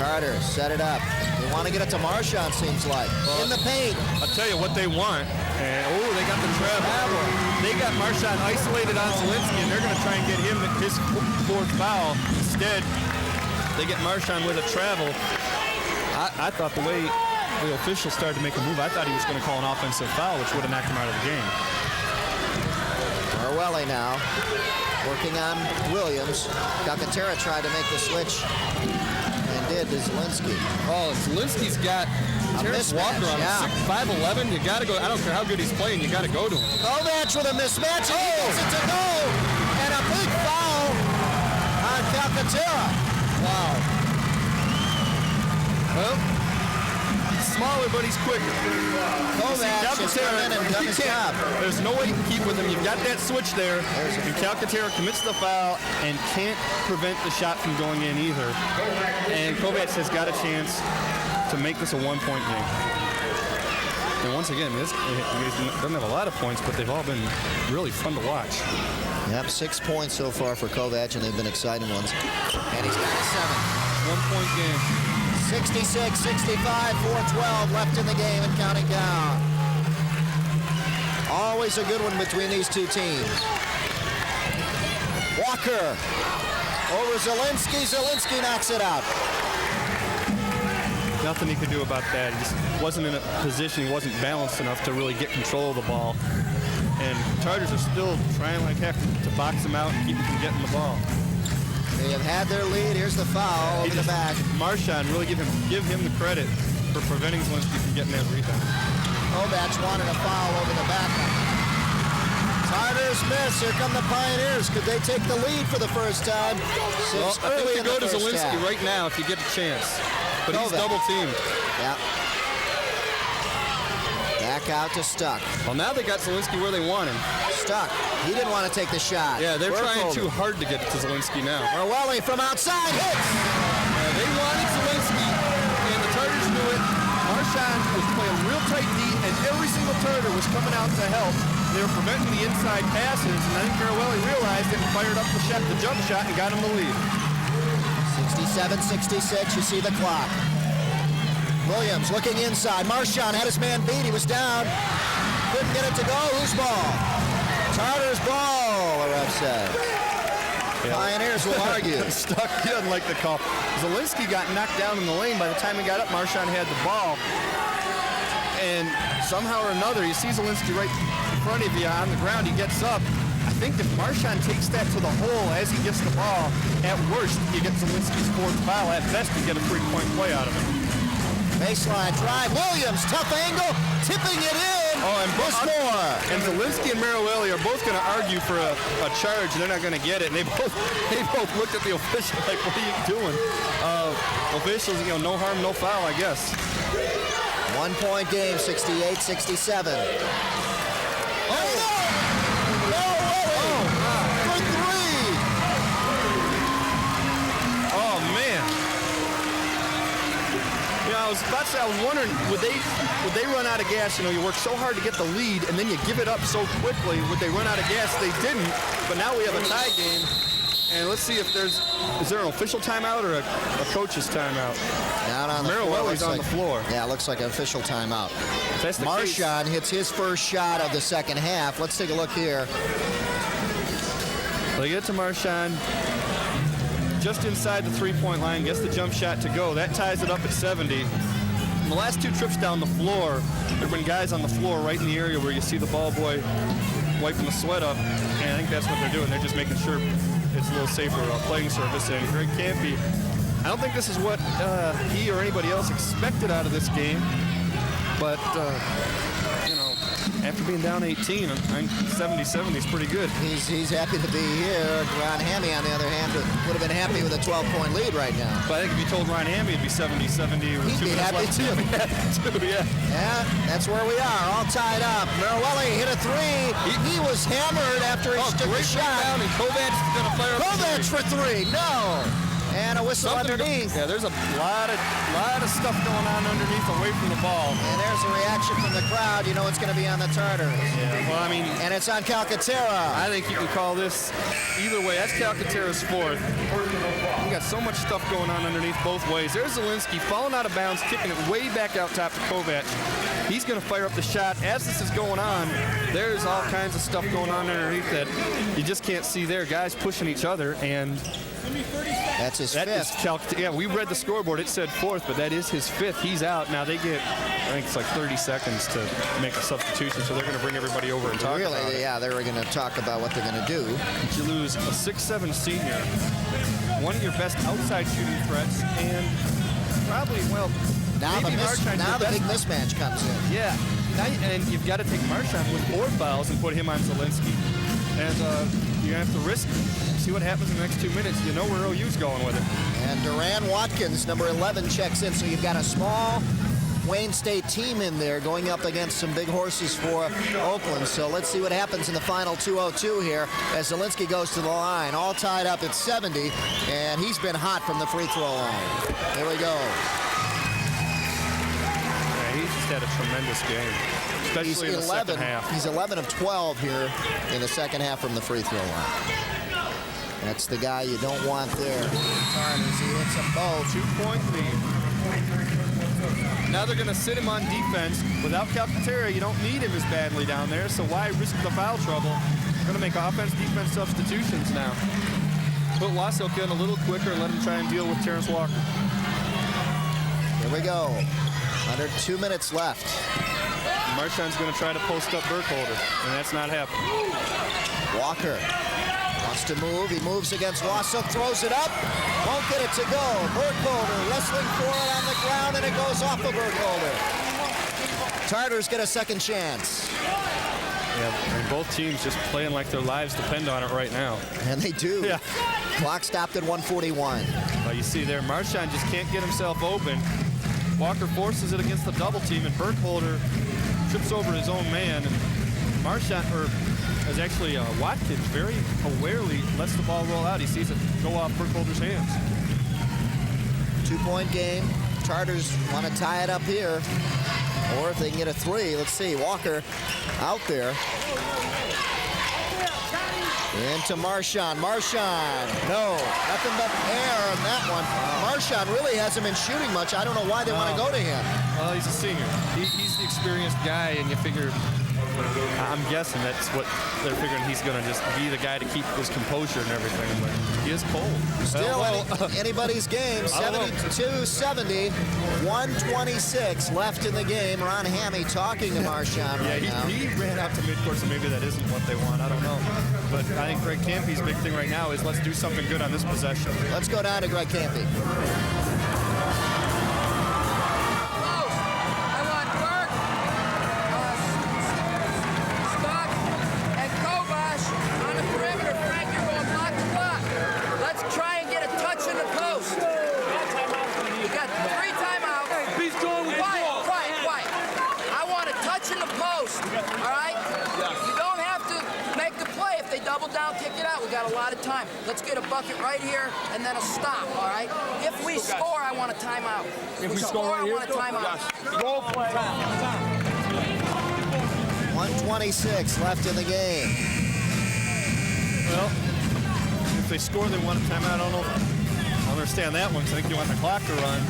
Tartars set it up. They want to get it to Marchand, seems like. In the paint. I'll tell you what they want. And, they got the travel. They got Marchand isolated on Zielinski, and they're going to try and get him his 4th foul. Instead, they get Marchand with a travel. I thought the way the official started to make a move, I thought he was going to call an offensive foul, which would have knocked him out of the game. Orwelli now working on Williams. Calcaterra tried to make the switch and did to Zielinski. Oh, Zielinski's got Terrence Walker on yeah. 5'11". You got to go. I don't care how good he's playing. You got to go to him. Kovac with a mismatch. And he gets it to go. And a big foul on Calcaterra. Wow. Well, smaller, but he's quicker. Kovac has come in and done his job. There's no way you can keep with him. You've got that switch there. And Calcaterra commits the foul and can't prevent the shot from going in either. And Kovac has got a chance to make this a one-point game. And once again, this doesn't have a lot of points, but they've all been really fun to watch. Yep, 6 points so far for Kovac, and they've been exciting ones. And he's got a 7. One-point game. 66-65, 4:12 left in the game and counting down. Always a good one between these two teams. Walker over Zielinski. Zielinski knocks it out. Nothing he could do about that. He just wasn't in a position, he wasn't balanced enough to really get control of the ball. And Chargers are still trying like heck to box him out and keep him from getting the ball. They have had their lead. Here's the foul over the back. Marchand really give him the credit for preventing Zielinski from getting that rebound. Kovac wanted a foul over the back. Chargers miss. Here come the Pioneers. Could they take the lead for the first time? Well, I think you go to Zielinski right now if you get a chance. But he's double teamed. Yeah. Back out to Stuck. Well, now they got Zielinski where they want him. Stuck. He didn't want to take the shot. Yeah, they're trying too hard to get to Zielinski now. Orwelli from outside hits. They wanted Zielinski, and the Tartars knew it. Marchand was playing real tight D, and every single Tartar was coming out to help. They were preventing the inside passes, and I think Orwelli realized it and fired up the jump shot and got him the lead. 67-66, you see the clock. Williams looking inside. Marchand had his man beat. He was down. Couldn't get it to go. Whose ball? Tartars ball, the ref said. Yeah. Pioneers will argue. Stuck, he doesn't like the call. Zielinski got knocked down in the lane. By the time he got up, Marchand had the ball. And somehow or another, you see Zielinski right in front of you on the ground. He gets up. I think if Marchand takes that to the hole as he gets the ball, at worst, you get Zielinski's fourth foul. At best, you get a 3-point play out of it. Baseline drive. Williams, tough angle, tipping it in. Oh, and more. And Zielinski and Maruelli are both going to argue for a charge. They're not going to get it. And they both looked at the official like, what are you doing? Officials, no harm, no foul, I guess. 1 point game, 68-67. I was wondering, would they run out of gas? You work so hard to get the lead, and then you give it up so quickly. Would they run out of gas? They didn't. But now we have a tie game, and let's see if is there an official timeout or a coach's timeout? Down on the floor. On the floor. Yeah, it looks like an official timeout. Marchand hits his first shot of the second half. Let's take a look here. They get to Marchand. Just inside the three-point line, gets the jump shot to go. That ties it up at 70. In the last two trips down the floor, there have been guys on the floor right in the area where you see the ball boy wiping the sweat up, and I think that's what they're doing. They're just making sure it's a little safer playing surface. And Greg Campy, I don't think this is what he or anybody else expected out of this game, but after being down 18, 70-70 is pretty good. He's happy to be here. Ron Hammy, on the other hand, would have been happy with a 12-point lead right now. But I think if you told Ron Hammy it'd be 70-70. He'd be happy too. Yeah, that's where we are, all tied up. Maruelli hit a three. He was hammered after he took a shot. And Kovac is going to fire up Kovac for three. No. And a whistle underneath. Yeah, there's a lot of stuff going on underneath away from the ball. And there's a reaction from the crowd. You know it's going to be on the Tartars. Yeah, well, I mean... And it's on Calcaterra. I think you can call this either way. That's Calcaterra's fourth. We got so much stuff going on underneath both ways. There's Zielinski falling out of bounds, kicking it way back out top to Kovac. He's going to fire up the shot. As this is going on, there's all kinds of stuff going on underneath that you just can't see there. Guys pushing each other, and That's his That fifth. is we read the scoreboard. It said fourth, but that is his fifth. He's out. Now they get, I think it's like 30 seconds to make a substitution, so they're going to bring everybody over and talk about it. Yeah, they were going to talk about what they're going to do. You lose a 6'7" senior, one of your best outside shooting threats, and probably, well, now the big mismatch comes in. Yeah, and you've got to take Marchand with 4 fouls and put him on Zielinski. And you're going to have to risk it. See what happens in the next 2 minutes. You know where OU's going with it. And Duran Watkins, number 11, checks in. So you've got a small Wayne State team in there going up against some big horses for Oakland. So let's see what happens in the final 2:02 here as Zielinski goes to the line. All tied up at 70, and he's been hot from the free throw line. Here we go. Yeah, he's just had a tremendous game, especially in the second half. He's 11 of 12 here in the second half from the free throw line. That's the guy you don't want there. Tarners, he hits them both. 2-point lead. Now they're going to sit him on defense. Without Calcaterra, you don't need him as badly down there, so why risk the foul trouble? Going to make offense-defense substitutions now. Put Wassilk in a little quicker and let him try and deal with Terrence Walker. Here we go. Under 2 minutes left. Marchand's going to try to post up Burkholder, and that's not happening. Walker wants to move. He moves against Wassilk, throws it up. Won't get it to go. Burkholder wrestling for it on the ground, and it goes off of Burkholder. Tartars get a second chance. Yeah, and both teams just playing like their lives depend on it right now. And they do. Yeah. Clock stopped at 1:41. Well, you see there, Marchand just can't get himself open. Walker forces it against the double team, and Burkholder trips over his own man. And Marchand, is actually Watkins very awarely lets the ball roll out. He sees it go off Burkholder's hands. 2-point game. Tartars want to tie it up here. Or if they can get a 3, let's see. Walker out there. Into Marchand. Marchand, no, nothing but air on that one. Marchand really hasn't been shooting much. I don't know why they want to go to him. Well, he's a senior. He's the experienced guy, and you figure, I'm guessing that's what they're figuring. He's going to just be the guy to keep his composure and everything. But he is cold. Still anybody's game. 72-70, 1:26 left in the game. Ron Hammy talking to Marchand right now. He ran out to midcourt, so maybe that isn't what they want. I don't know. But I think Greg Campy's big thing right now is let's do something good on this possession. Let's go down to Greg Campy. Let's get a bucket right here and then a stop, all right? If we score, I want a timeout. If we score, I want a timeout. Role play. 1:26 left in the game. Well, if they score, they want a timeout. I don't know. I understand that one because I think you want the clock to run.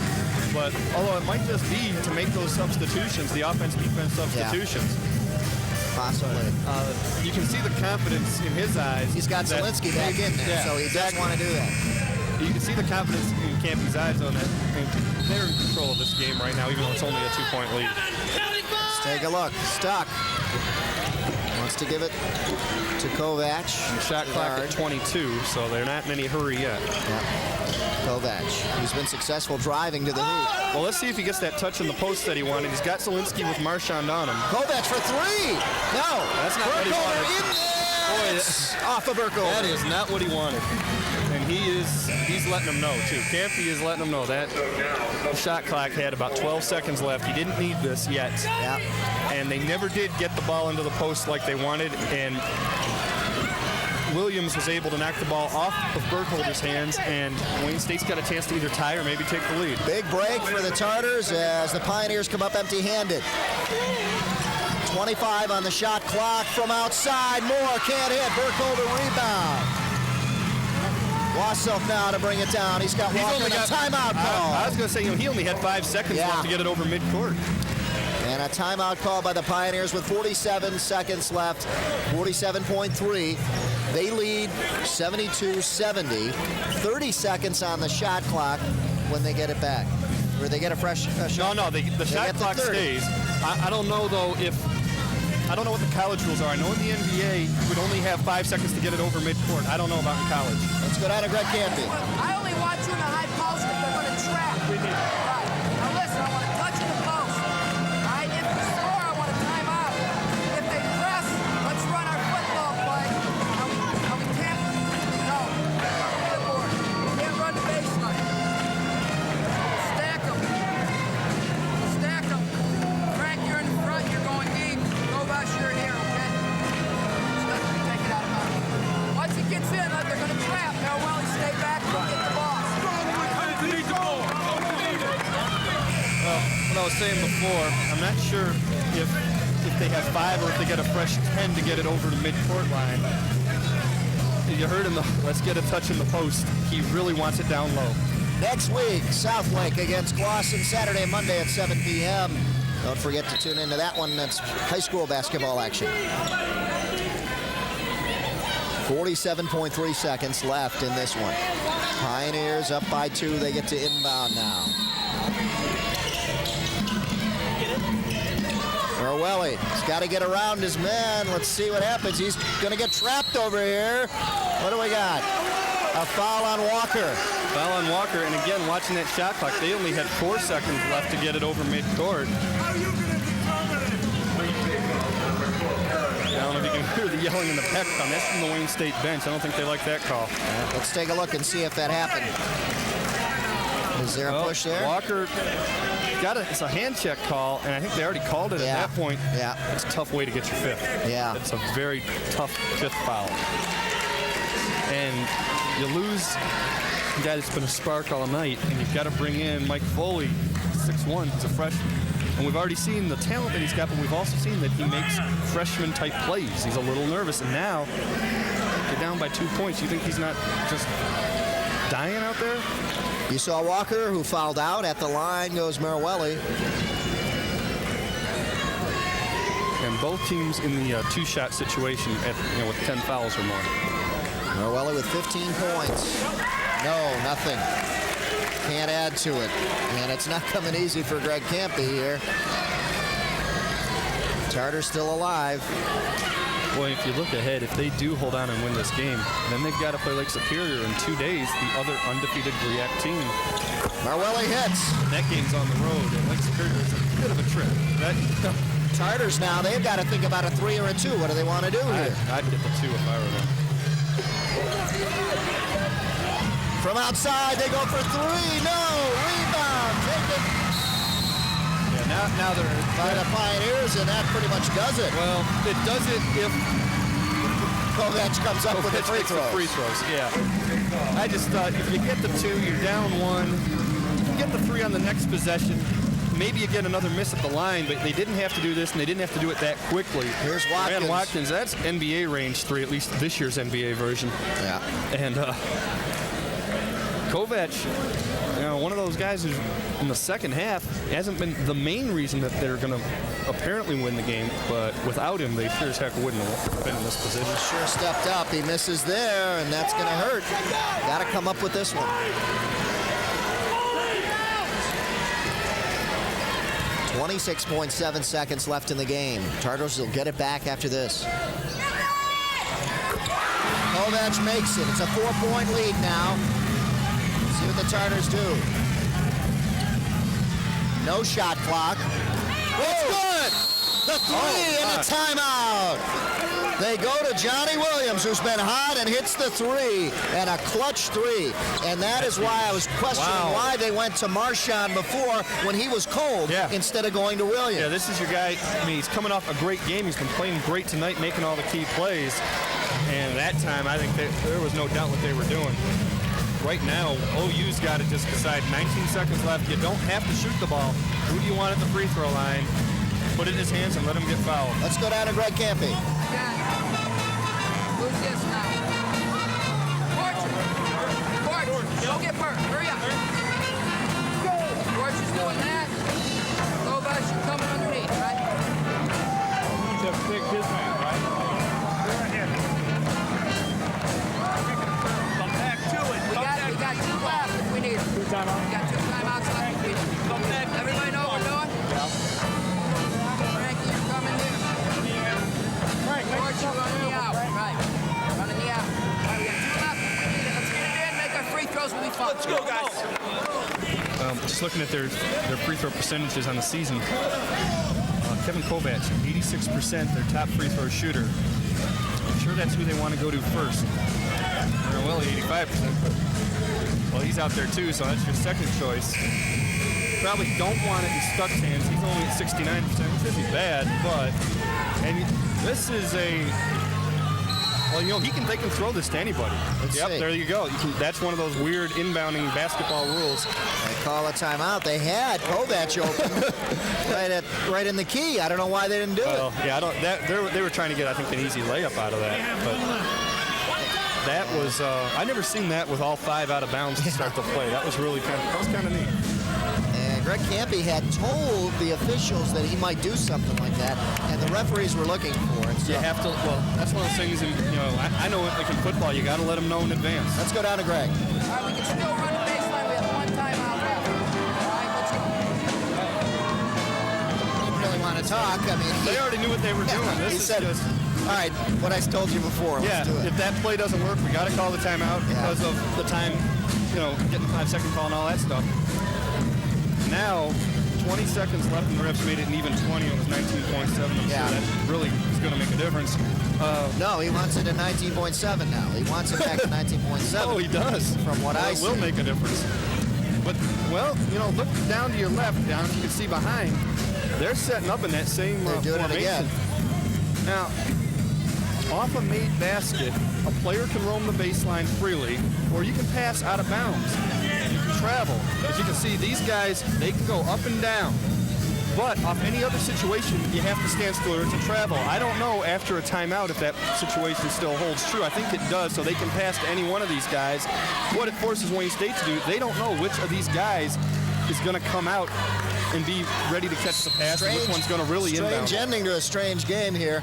But although it might just be to make those substitutions, the offense-defense substitutions. Yeah. Possibly. You can see the confidence in his eyes. He's got Zielinski back in there, so he does want to do that. You can see the confidence in Campy's eyes on that. They're in control of this game right now, even though it's only a 2-point lead. Let's take a look. Stuck. Wants to give it to Kovac. Shot clock at 22, so they're not in any hurry yet. Yeah. Kovac, who's been successful driving to the hoop. Well, let's see if he gets that touch in the post that he wanted. He's got Zielinski with Marchand on him. Kovac for 3. No. That's not what he wanted. In there. Boy, off of Burkholder. That is not what he wanted. And he's letting him know, too. Campy is letting him know that shot clock had about 12 seconds left. He didn't need this yet. Yeah. And they never did get the ball into the post like they wanted. And Williams was able to knock the ball off of Burkholder's hands, and Wayne State's got a chance to either tie or maybe take the lead. Big break for the Tartars as the Pioneers come up empty-handed. 25 on the shot clock from outside. Moore can't hit. Burkholder rebound. Wassilk now to bring it down. He's got Walker in a timeout call. I was going to say, he only had 5 seconds left to get it over midcourt. And And a timeout call by the Pioneers with 47 seconds left, 47.3. They lead 72-70. 30 seconds on the shot clock when they get it back. Or they get a fresh shot. No, the shot clock stays. I don't know, though, I don't know what the college rules are. I know in the NBA, you would only have 5 seconds to get it over midcourt. I don't know about in college. Let's go down to Greg Campy. I only watch you in the high post if they're going to trap. Right. Now listen, I want to touch in the post. All right, if they score, I want a timeout. If they press, let's run our football play. Now we can't. No. Get the board. We can't run the baseline. Stack them. Stack them. Frank, you're in the front. You're going deep. Kovacs, you're here, okay? Let me take it out of bounds. Once it gets in, they're going to trap. Now, well, stay back and get the ball. Well, what I was saying before, I'm not sure if they have 5 or if they get a fresh 10 to get it over the midcourt line. You heard him, let's get a touch in the post. He really wants it down low. Next week, Southlake against Glosson, Saturday and Monday at 7 p.m. Don't forget to tune into that one. That's high school basketball action. 47.3 seconds left in this one. Pioneers up by 2. They get to inbound now. Orwelli, he's got to get around his man. Let's see what happens. He's going to get trapped over here. What do we got? A foul on Walker. Foul on Walker, and again, watching that shot clock, they only had 4 seconds left to get it over midcourt. I don't know if you can hear the yelling in the pec on. That's from the Wayne State bench. I don't think they like that call. Let's take a look and see if that happened. Is there a push there? Walker it's a hand check call, and I think they already called it at that point. Yeah. It's a tough way to get your 5th. Yeah. It's a very tough 5th foul. And you lose a guy that's been a spark all night, and you've got to bring in Mike Foley, 6'1", he's a freshman. And we've already seen the talent that he's got, but we've also seen that he makes freshman-type plays. He's a little nervous, and now you're down by 2 points. You think he's not just dying out there? You saw Walker, who fouled out. At the line goes Merwelli. And both teams in the 2-shot situation with 10 fouls or more. Merwelli with 15 points. No, nothing. Can't add to it. And it's not coming easy for Greg Campy here. Tartar's still alive. Boy, if you look ahead, if they do hold on and win this game, then they've got to play Lake Superior in 2 days, the other undefeated GLIAC team. Merwelli hits. And that game's on the road, and Lake Superior is a bit of a trip. Tartars now, they've got to think about a 3 or a 2. What do they want to do here? I'd get the 2 if I were them. From outside, they go for 3. No, rebound. Take it. Yeah, now they're by the Pioneers, and that pretty much does it. Well, it does it if Kovacs comes up with the free throws. Free throws, yeah. I just thought if you get the 2, you're down 1. You get the 3 on the next possession. Maybe you get another miss at the line, but they didn't have to do this, and they didn't have to do it that quickly. Here's Watkins. Man, Watkins, that's NBA range 3, at least this year's NBA version. Yeah. And Kovacs, one of those guys who's in the second half hasn't been the main reason that they're going to apparently win the game, but without him, they sure as heck wouldn't have been in this position. Sure stepped up. He misses there, and that's going to hurt. Got to come up with this one. 26.7 seconds left in the game. Tartars will get it back after this. Kovacs makes it. It's a 4-point lead now. See what the Tartars do. No shot clock. It's good. The 3 and a timeout. They go to Johnny Williams, who's been hot, and hits the 3, and a clutch 3. And that is why I was questioning why they went to Marchand before when he was cold instead of going to Williams. Yeah, this is your guy. I mean, he's coming off a great game. He's been playing great tonight, making all the key plays. And that time, I think there was no doubt what they were doing. Right now, OU's got to just decide 19 seconds left. You don't have to shoot the ball. Who do you want at the free throw line? Put it in his hands and let him get fouled. Let's go down to Greg Campy. Who's this now? Fortune. Don't get hurt. Hurry up. Fortune's doing that. Kovacs, you're coming underneath, right? timeout. We got 2 timeouts left. Everybody know what we're doing? Yeah. Frankie, you're coming here. George, you're running the out. Right. Running the out. All right, we got 2 left. Let's get it in. Make our free throws. We'll be fun. Let's go, guys. Just looking at their free throw percentages on the season. Kevin Kovacs, 86%, their top free throw shooter. I'm sure that's who they want to go to first. Well, 85%. Well, he's out there too, so that's your second choice. Probably don't want it in Stuck's hands. He's only at 69%, which isn't bad, but this is a. Well, you know, they can throw this to anybody. There you go. That's one of those weird inbounding basketball rules. They call a timeout. They had Kovac open right in the key. I don't know why they didn't do it. Yeah, they were trying to get, I think, an easy layup out of that. But that was, I never seen that with all 5 out of bounds to start the play. That was really kind of neat. And Greg Campy had told the officials that he might do something like that, and the referees were looking for it. So. You have to, well, that's one of those things, I know like in football, you got to let them know in advance. Let's go down to Greg. All right, we can still run the baseline. We have 1 timeout left. All right, let's go. Didn't really want to talk. I mean, they already knew what they were doing. He said, all right, what I told you before, let's do it. If that play doesn't work, we got to call the timeout because of the time, getting the 5-second call and all that stuff. Now, 20 seconds left, and the refs made it an even 20. It was 19.7. Yeah. So that really is going to make a difference. No, he wants it at 19.7 now. He wants it back to 19.7. Oh, he does. From what I see. It will make a difference. But, look down to your left, you can see behind. They're setting up in that same formation. It again. Now, off a made basket, a player can roam the baseline freely, or you can pass out of bounds. You can travel. As you can see, these guys, they can go up and down. But off any other situation, you have to stand still or to travel. I don't know after a timeout if that situation still holds true. I think it does, so they can pass to any one of these guys. What it forces Wayne State to do, they don't know which of these guys is going to come out and be ready to catch the pass, and which one's going to really inbound. Strange ending to a strange game here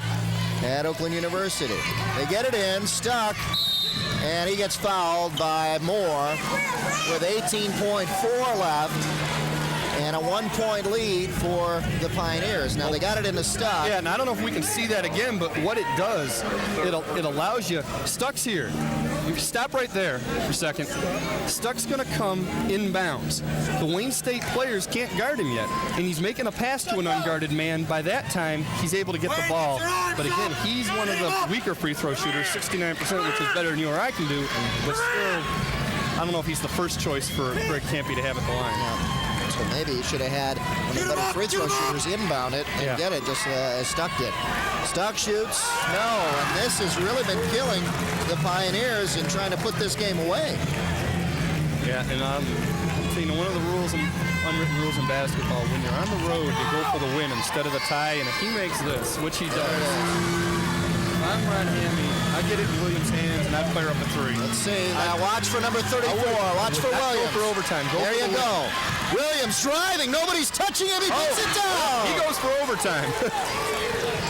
at Oakland University. They get it in, Stuck, and he gets fouled by Moore with 18.4 left and a 1-point lead for the Pioneers. Now, they got it into Stuck. Yeah, and I don't know if we can see that again, but what it does, it allows you, Stuck's here. You stop right there for a second. Stuck's going to come inbounds. The Wayne State players can't guard him yet, and he's making a pass to an unguarded man. By that time, he's able to get the ball. But again, he's one of the weaker free throw shooters, 69%, which is better than you or I can do. But still, I don't know if he's the first choice for Greg Campy to have at the line. So maybe he should have had one of the better free throw shooters inbound it and get it just as Stuck did. Stuck shoots, no, and this has really been killing the Pioneers in trying to put this game away. Yeah, and one of the rules, unwritten rules in basketball, when you're on the road, you go for the win instead of the tie, and if he makes this, which he does, if I'm Ron Hammy, I get it in Williams' hands, and I fire up a 3. Let's see. Now watch for number 34. Watch for Williams. Go for overtime. There you go. Williams driving. Nobody's touching him. He puts it down. He goes for overtime.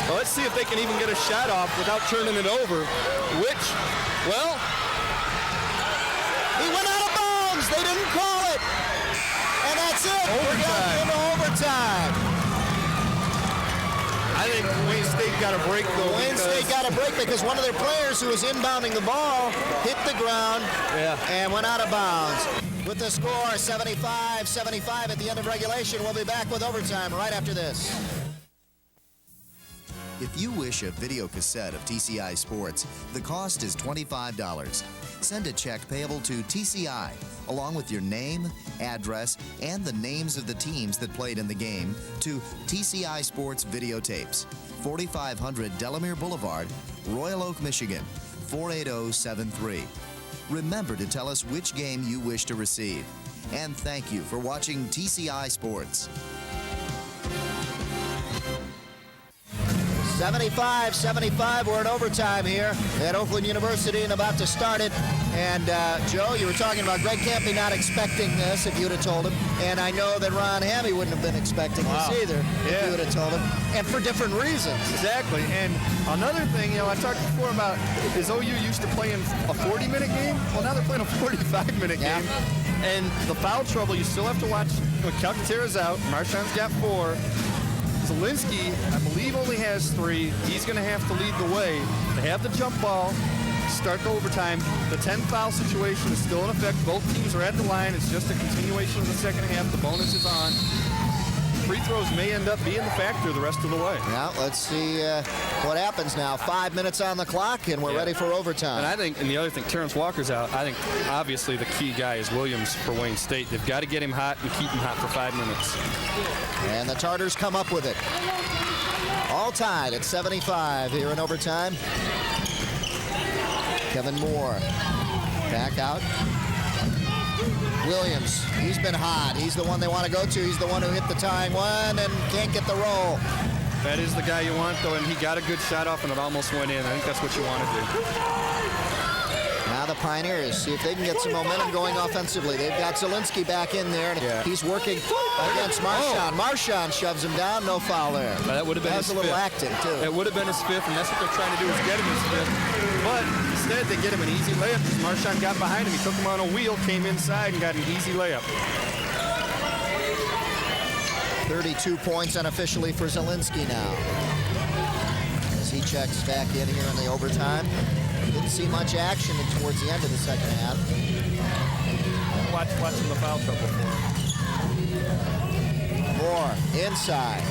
Well, let's see if they can even get a shot off without turning it over, which, well, he went out of bounds. They didn't call it. And that's it. We're going into overtime. I think Wayne State got a break, though. Wayne State got a break because one of their players who was inbounding the ball hit the ground and went out of bounds. With the score 75-75 at the end of regulation, we'll be back with overtime right after this. If you wish a video cassette of TCI Sports, the cost is $25. Send a check payable to TCI, along with your name, address, and the names of the teams that played in the game, to TCI Sports Videotapes, 4500 Delamere Boulevard, Royal Oak, Michigan, 48073. Remember to tell us which game you wish to receive. And thank you for watching TCI Sports. 75-75, we're in overtime here at Oakland University and about to start it. And Joe, you were talking about Greg Campy not expecting this if you'd have told him. And I know that Ron Hammy wouldn't have been expecting this either if you would have told him. And for different reasons. Exactly. And another thing, I talked before about is OU used to play in a 40-minute game? Well, now they're playing a 45-minute game. And the foul trouble, you still have to watch. Calcaterra's out. Marchand's got 4. Zielinski, I believe, only has 3. He's going to have to lead the way. They have the jump ball. Start the overtime. The 10 foul situation is still in effect. Both teams are at the line. It's just a continuation of the second half. The bonus is on. Free throws may end up being the factor the rest of the way. Now, let's see what happens now. 5 minutes on the clock, and we're ready for overtime. And I think, and the other thing, Terrence Walker's out. I think, obviously, the key guy is Williams for Wayne State. They've got to get him hot and keep him hot for 5 minutes. And the Tartars come up with it. All tied at 75 here in overtime. Kevin Moore back out. Williams, he's been hot. He's the one they want to go to. He's the one who hit the tying one and can't get the roll. That is the guy you want, though, and he got a good shot off, and it almost went in. I think that's what you want to do. Now the Pioneers see if they can get some momentum going offensively. They've got Zielinski back in there, and he's working against Marchand. Marchand shoves him down. No foul there. That would have been his a little fifth. acting, too. It would have been his 5th, and that's what they're trying to do is get him his 5th. But instead, they get him an easy layup because Marchand got behind him. He took him on a wheel, came inside, and got an easy layup. 32 points unofficially for Zielinski now. As he checks back in here in the overtime. Didn't see much action towards the end of the second half. Watching the foul trouble for him. Moore inside.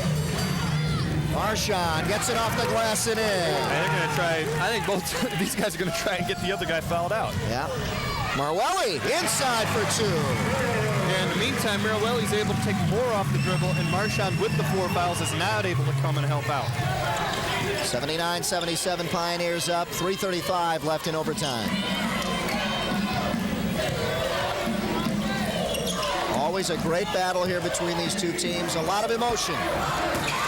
Marchand gets it off the glass and in. And they're going to try. I think both these guys are going to try and get the other guy fouled out. Yeah. Marwelli inside for 2. And in the meantime, Marwelli's able to take Moore off the dribble, and Marchand with the 4 fouls is not able to come and help out. 79-77 Pioneers up. 3:35 left in overtime. Always a great battle here between these two teams. A lot of emotion.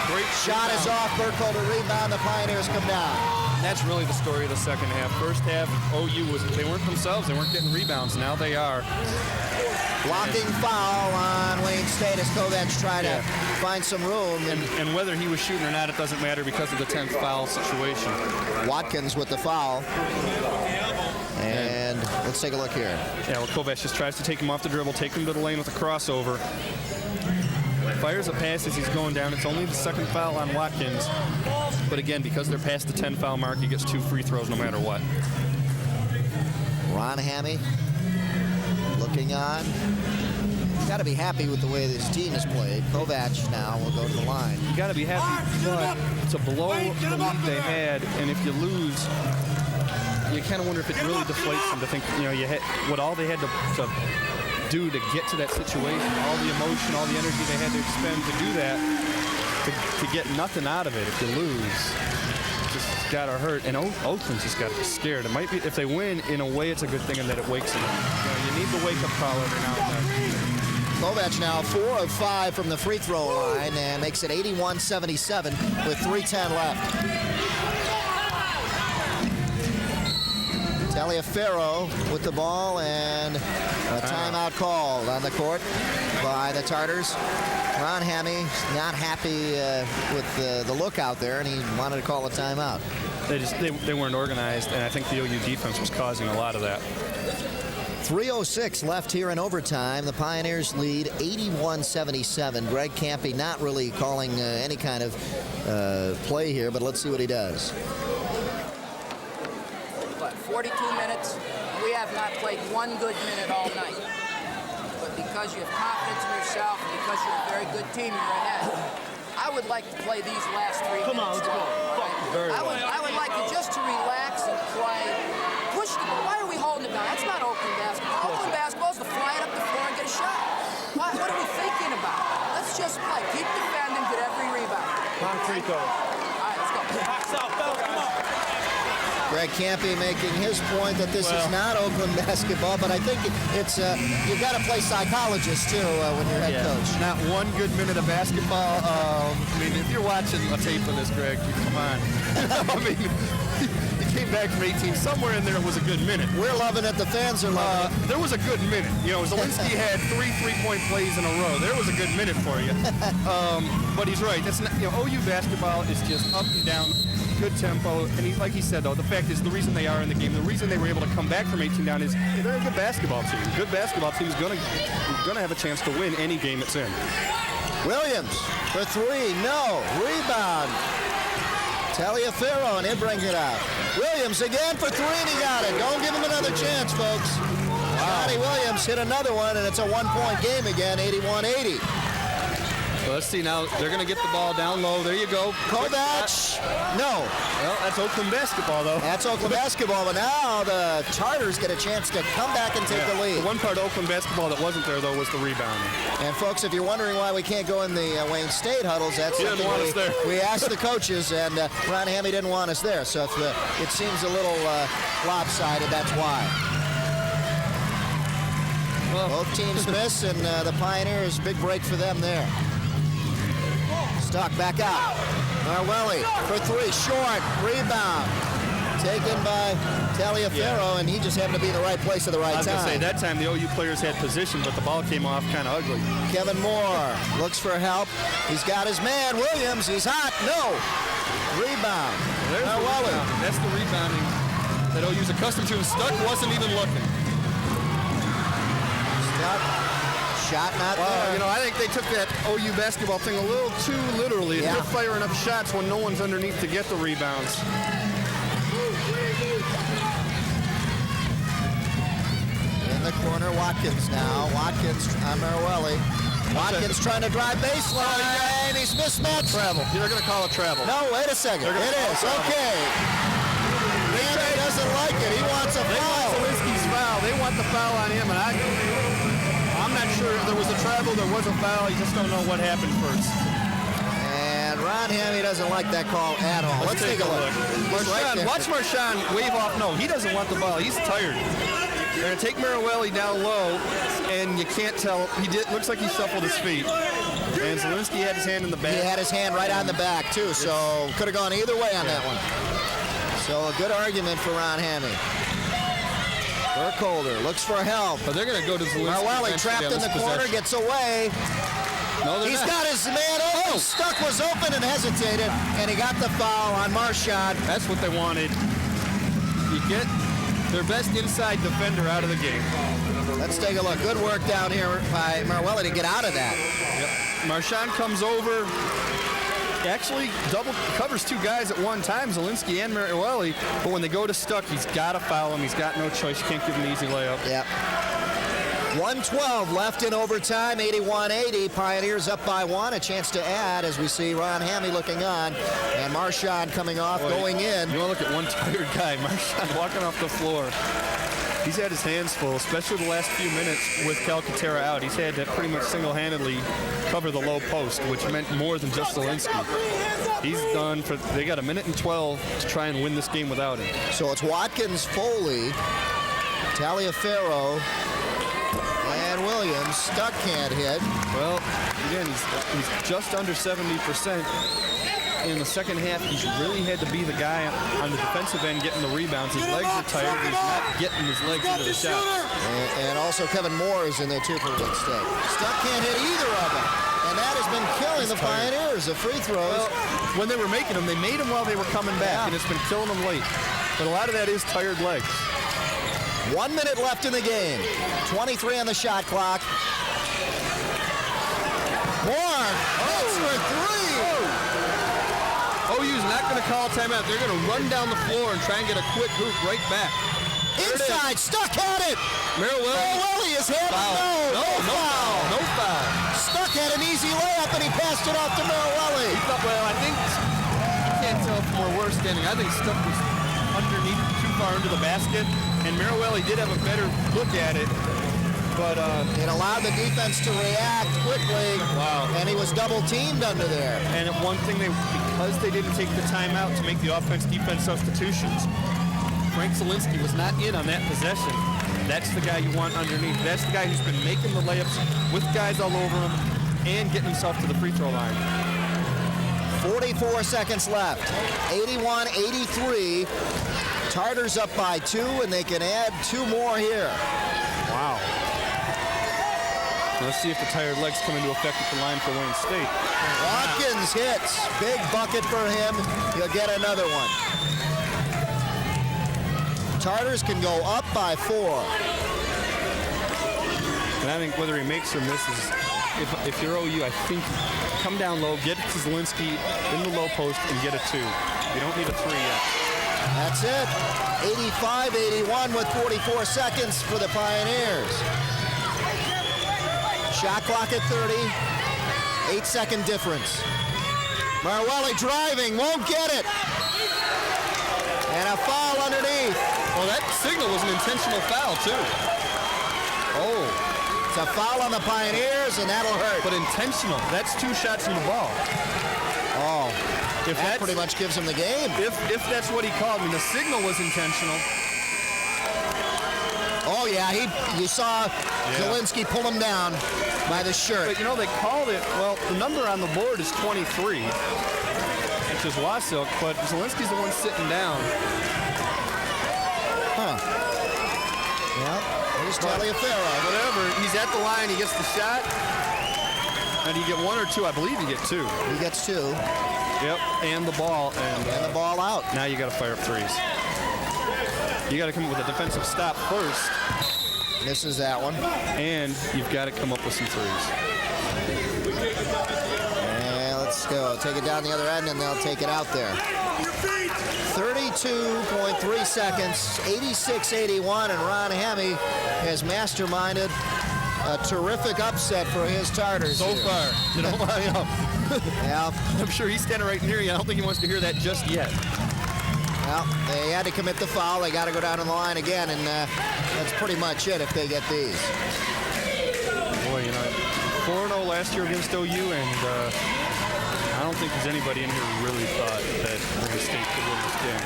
Great Shot is off. Burkholder rebound. The Pioneers come down. That's really the story of the second half. First half, OU they weren't themselves. They weren't getting rebounds. Now they are. Blocking foul on Wayne State as Kovacs tried to find some room. And whether he was shooting or not, it doesn't matter because of the 10th foul situation. Watkins with the foul. And let's take a look here. Yeah, well, Kovacs just tries to take him off the dribble, take him to the lane with a crossover. Fires a pass as he's going down. It's only the 2nd foul on Watkins. But again, because they're past the 10 foul mark, he gets 2 free throws no matter what. Ron Hammy looking on. Got to be happy with the way this team has played. Kovacs now will go to the line. You got to be happy, but to blow the lead they had, and if you lose, you kind of wonder if it really deflates them to think, what all they had to do to get to that situation, all the emotion, all the energy they had to expend to do that, to get nothing out of it. If you lose, just got to hurt. And Oakland's just got to be scared. It might be, if they win, in a way, it's a good thing in that it wakes them up. You need the wake-up call every now and then. Kovacs now 4 of 5 from the free throw line and makes it 81-77 with 3:10 left. Taliaferro with the ball and a timeout called on the court by the Tartars. Ron Hammy not happy with the look out there, and he wanted to call a timeout. They weren't organized, and I think the OU defense was causing a lot of that. 3:06 left here in overtime. The Pioneers lead 81-77. Greg Campy not really calling any kind of play here, but let's see what he does. 42 minutes. We have not played one good minute all night. But because you have confidence in yourself and because you're a very good team, you're ahead. I would like to play these last 3 minutes. Come on, let's go. I would like you just to relax and play. Push the ball. Why are we holding it down? That's not Oakland basketball. Oakland basketball is to fly it up the floor and get a shot. What are we thinking about? Let's just play. Keep defending, get every rebound. Concrete though. All right, let's go. Box out, fellas, come on. Greg Campy making his point that this is not Oakland basketball, but I think it's you've got to play psychologist too when you're head coach. Not one good minute of basketball. I mean, if you're watching a tape of this, Greg, come on. I mean, you came back from 18. Somewhere in there was a good minute. We're loving it. The fans are loving it. There was a good minute. Zielinski had 3 3-point plays in a row. There was a good minute for you. But he's right. That's not, OU basketball is just up and down. good tempo. And like he said, though, the fact is the reason they are in the game, the reason they were able to come back from 18 down is they're a good basketball team. A good basketball team is going to have a chance to win any game it's in. Williams for three, no. Rebound. Taliaferro, and he'll bring it out. Williams again for three, and he got it. Don't give him another chance, folks. Johnny Williams hit another one, and it's a one-point game again, 81-80. Well, let's see now. They're going to get the ball down low. There you go. Kovac, no. Well, that's Oakland basketball, though. That's Oakland basketball, but now the Charters get a chance to come back and take the lead. The one part of Oakland basketball that wasn't there, though, was the rebounding. And, folks, if you're wondering why we can't go in the Wayne State huddles, that's something we asked the coaches, and Ron Hammy didn't want us there. So if it seems a little lopsided, that's why. Well, both teams miss, and the Pioneers, big break for them there. Stuck back out. Marwelli for three, short, rebound. Taken by Taliaferro, and he just happened to be in the right place at the right time. I was going to say, that time the OU players had position, but the ball came off kind of ugly. Kevin Moore looks for help. He's got his man, Williams. He's hot. No. Rebound. Marwelli. That's the rebounding that OU's accustomed to, and Stuck wasn't even looking. Stuck. Shot not there. You know, I think they took that OU basketball thing a little too literally. They're firing up shots when no one's underneath to get the rebounds. In the corner, Watkins now. Watkins on Marwelli. Watkins trying to drive baseline, and he's mismatched. Travel. They're going to call it travel. No, wait a second. It is. Okay. Hammy doesn't like it. He wants a foul. They want Zielinski's foul. They want the foul on him, and I'm not sure if there was a travel, there was a foul. You just don't know what happened first. And Ron Hammy doesn't like that call at all. Let's take a look. Watch Marchand wave off. No, he doesn't want the ball. He's tired. They're going to take Marwelli down low, and you can't tell. Looks like he shuffled his feet. And Zielinski had his hand in the back. He had his hand right on the back, too, so could have gone either way on that one. So a good argument for Ron Hammy. Burkholder looks for help. But they're going to go to Zielinski. Marwelli trapped in the corner, gets away. No, he's got his man open. Stuck was open and hesitated, and he got the foul on Marchand. That's what they wanted. You get their best inside defender out of the game. Let's take a look. Good work down here by Marwelli to get out of that. Yep. Marchand comes over. Actually double covers two guys at one time, Zielinski and Marwelli, but when they go to Stuck, he's got to foul him. He's got no choice. You can't give him an easy layup. Yep. 1:12 left in overtime, 81-80. Pioneers up by one. A chance to add as we see Ron Hammy looking on, and Marchand coming off, going in. You want to look at one tired guy, Marchand walking off the floor. He's had his hands full, especially the last few minutes with Calcaterra out. He's had to pretty much single-handedly cover the low post, which meant more than just Zielinski. He's done for. They got 1:12 to try and win this game without him. So it's Watkins, Foley, Taliaferro, and Williams. Stuck can't hit. Well, again, he's just under 70%. In the second half, he's really had to be the guy on the defensive end getting the rebounds. His legs are tired. He's not getting his legs into the shots. And also Kevin Moore is in there too for Wayne State. Stuck can't hit either of them. And that has been killing the Pioneers. The free throws. Well, when they were making them, they made them while they were coming back, and it's been killing them late. But a lot of that is tired legs. 1 minute left in the game. 23 on the shot clock. Moore hits for three. OU's not going to call a timeout. They're going to run down the floor and try and get a quick hoop right back. Inside, Stuck had it. Marwelli is hit. No foul. No foul. Stuck had an easy layup, and he passed it off to Marwelli. Well, I think you can't tell from where we're standing. I think Stuck was underneath, too far into the basket, and Marwelli did have a better look at it. But it allowed the defense to react quickly. Wow. And he was double teamed under there. And one thing, because they didn't take the timeout to make the offense-defense substitutions, Frank Zielinski was not in on that possession. That's the guy you want underneath. That's the guy who's been making the layups with guys all over him and getting himself to the free throw line. 44 seconds left. 81-83. Tartars up by 2, and they can add 2 more here. Wow. Let's see if the tired legs come into effect at the line for Wayne State. Watkins hits. Big bucket for him. He'll get another one. Tartars can go up by 4. And I think whether he makes or misses, if you're OU, I think come down low, get to Zielinski in the low post, and get a 2. You don't need a 3 yet. That's it. 85-81 with 44 seconds for the Pioneers. Shot clock at 30. 8-second difference. Marwelli driving, won't get it. And a foul underneath. Well, that signal was an intentional foul, too. Oh, it's a foul on the Pioneers, and that'll hurt. But intentional. That's 2 shots in the ball. Oh, If that that's pretty much gives him the game. if that's what he called, I mean, the signal was intentional. Oh, yeah, you saw Zielinski pull him down by the shirt. But, you know, they called it, well, the number on the board is 23, which is Wasilk, but Zielinski's the one sitting down. Huh. Yeah, here's Taliaferro. Whatever, he's at the line, he gets the shot, and you get 1 or 2, I believe you get 2. He gets 2, Yep, and the ball, and and the ball out. now you got to fire up 3s. You got to come up with a defensive stop first, Misses that one. and you've got to come up with some 3s. And let's go. Take it down the other end, and they'll take it out there. 32.3 seconds, 86-81, and Ron Hammy has masterminded a terrific upset for his Tartars. So here. far, you know, Yeah. I'm sure he's standing right near you. I don't think he wants to hear that just yet. Well, they had to commit the foul. They got to go down on the line again, and that's pretty much it if they get these. Boy, you know, 4-0 last year against OU, and I don't think there's anybody in here who really thought that Wayne State could win this game,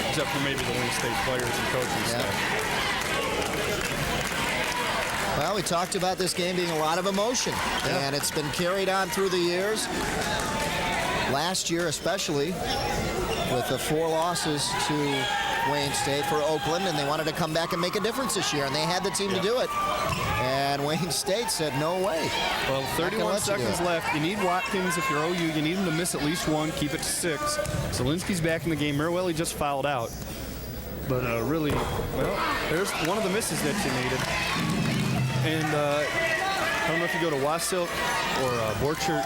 except for maybe the Wayne State players and coaching staff. Well, we talked about this game being a lot of emotion, and it's been carried on through the years. Last year especially, with the 4 losses to Wayne State for Oakland, and they wanted to come back and make a difference this year, and they had the team to do it. And Wayne State said, no way. Well, 31 seconds left. You need Watkins if you're OU. You need him to miss at least 1, keep it to 6. Zielinski's back in the game. Merwelli just fouled out. But really, well, there's one of the misses that you needed. And I don't know if you go to Wasilk or Borchert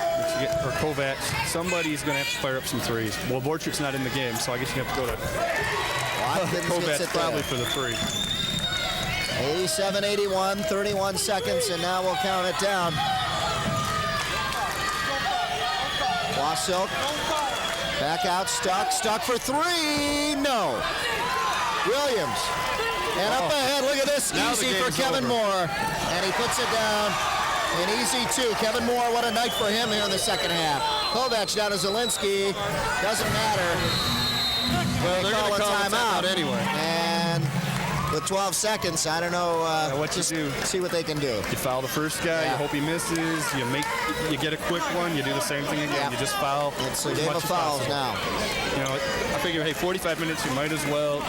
or Kovacs, somebody's going to have to fire up some 3s. Well, Borchert's not in the game, so I guess you have to go to Kovacs probably for the 3. 87-81, 31 seconds, and now we'll count it down. Wasilk back out, stuck for 3. No. Williams. And up ahead, look at this, Now easy for Kevin Moore. And he puts it down. An easy 2. Kevin Moore, what a night for him here in the second half. Kovacs down to Zielinski. Doesn't matter. Well, they're going to call a timeout anyway. And with 12 seconds, I don't know what you do. See what they can do. You foul the first guy, you hope he misses, you get a quick one, you do the same thing again, you just foul. It's a game of fouls now. You know, I figure, hey, 45 minutes, you might as well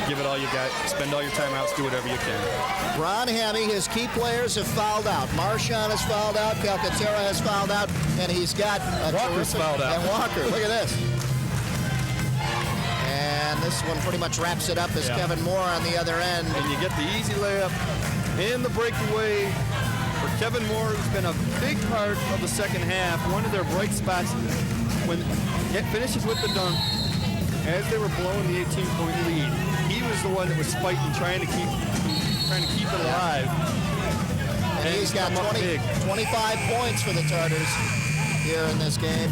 give it all you got, spend all your timeouts, do whatever you can. Ron Hammy, his key players have fouled out. Marchand has fouled out, Calcaterra has fouled out, and he's got Walker's fouled out. And Walker, look at this. And this one pretty much wraps it up as Kevin Moore on the other end. And you get the easy layup and the breakaway for Kevin Moore, who's been a big part of the second half. One of their bright spots when it finishes with the dunk. As they were blowing the 18-point lead, he was the one that was fighting, trying to keep it alive. And he's got 25 points for the Tartars here in this game.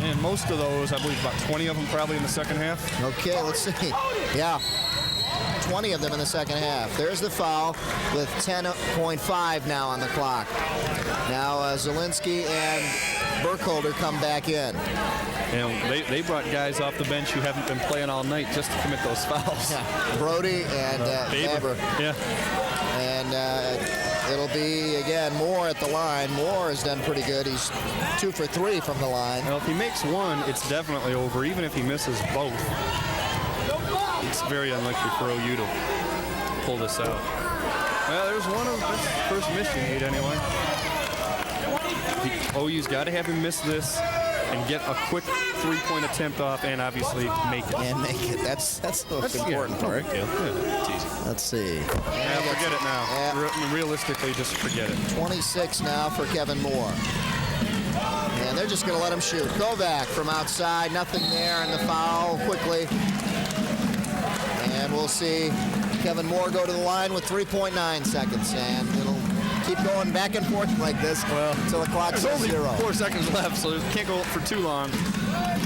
And most of those, I believe about 20 of them probably in the second half. Okay, let's see. Yeah, 20 of them in the second half. There's the foul with 10.5 now on the clock. Now Zielinski and Burkholder come back in. And they brought guys off the bench who haven't been playing all night just to commit those fouls. Yeah. Brody and Faber. Yeah. And it'll be, again, Moore at the line. Moore has done pretty good. He's 2 for 3 from the line. Well, if he makes 1, it's definitely over. Even if he misses both, it's very unlikely for OU to pull this out. Well, there's one of that's the first miss you need anyway. OU's got to have him miss this and get a quick three-point attempt off and obviously make it. And make it. That's the most important part. Yeah, it's easy. Let's see. Yeah, forget it now. Yeah. Realistically, just forget it. 26 now for Kevin Moore. And they're just going to let him shoot. Go back from outside. Nothing there, and the foul quickly. And we'll see Kevin Moore go to the line with 3.9 seconds. And it'll keep going back and forth like this until the clock says 0. There's only 4 seconds left, so it can't go for too long.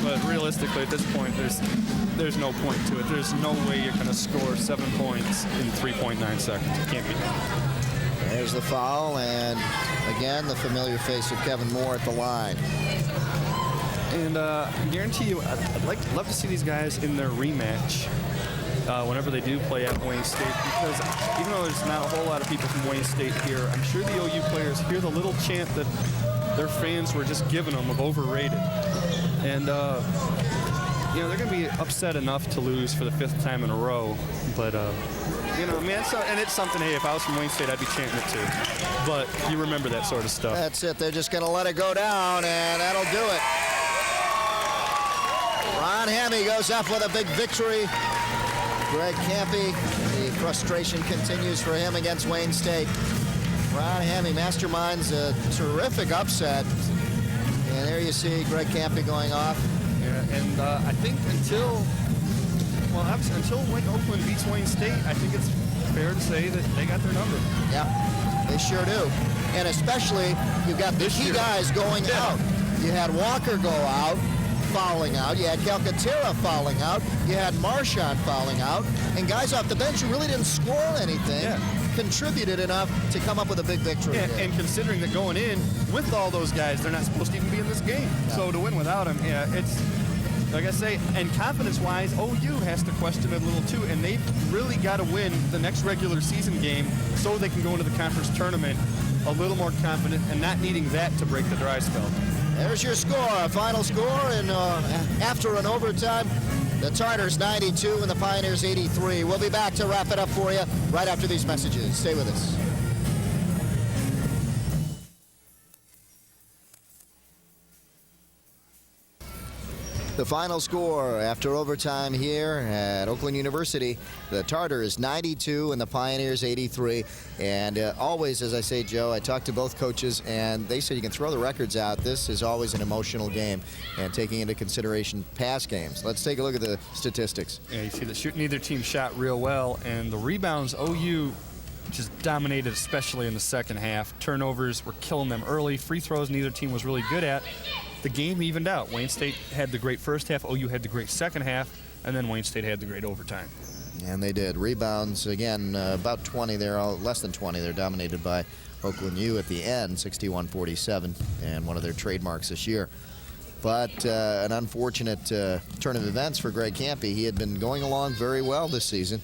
But realistically, at this point, there's no point to it. There's no way you're going to score 7 points in 3.9 seconds. It can't be done. There's the foul, and again, the familiar face of Kevin Moore at the line. And I guarantee you, I'd love to see these guys in their rematch whenever they do play at Wayne State, because even though there's not a whole lot of people from Wayne State here, I'm sure the OU players hear the little chant that their fans were just giving them of overrated. And, you know, they're going to be upset enough to lose for the 5th time in a row. But, you know, man, it's something, hey, if I was from Wayne State, I'd be chanting it too. But you remember that sort of stuff. That's it. They're just going to let it go down, and that'll do it. Ron Hammy goes up with a big victory. Greg Campy, the frustration continues for him against Wayne State. Ron Hammy masterminds a terrific upset. And there you see Greg Campy going off. Yeah, and I think until Oakland beats Wayne State, I think it's fair to say that they got their number. Yeah, they sure do. And especially, you've got the key guys going out. You had Walker go out, fouling out. You had Calcaterra fouling out. You had Marchand fouling out. And guys off the bench who really didn't score anything contributed enough to come up with a big victory. Yeah, and considering that going in with all those guys, they're not supposed to even be in this game. Yeah. So to win without them, it's, like I say, and confidence-wise, OU has to question it a little too, and they've really got to win the next regular season game so they can go into the conference tournament a little more confident and not needing that to break the dry spell. There's your score, final score, and after an overtime, the Tartars 92 and the Pioneers 83. We'll be back to wrap it up for you right after these messages. Stay with us. The final score after overtime here at Oakland University, the Tartars 92 and the Pioneers 83. And always, as I say, Joe, I talked to both coaches, and they said you can throw the records out. This is always an emotional game, and taking into consideration past games. Let's take a look at the statistics. Yeah, you see that neither team shot real well, and the rebounds, OU just dominated, especially in the second half. Turnovers were killing them early. Free throws, neither team was really good at. The game evened out. Wayne State had the great first half, OU had the great second half, and then Wayne State had the great overtime. And they did. Rebounds, again, about 20 there, less than 20. They're dominated by Oakland U at the end, 61-47, and one of their trademarks this year. But an unfortunate turn of events for Greg Campy. He had been going along very well this season,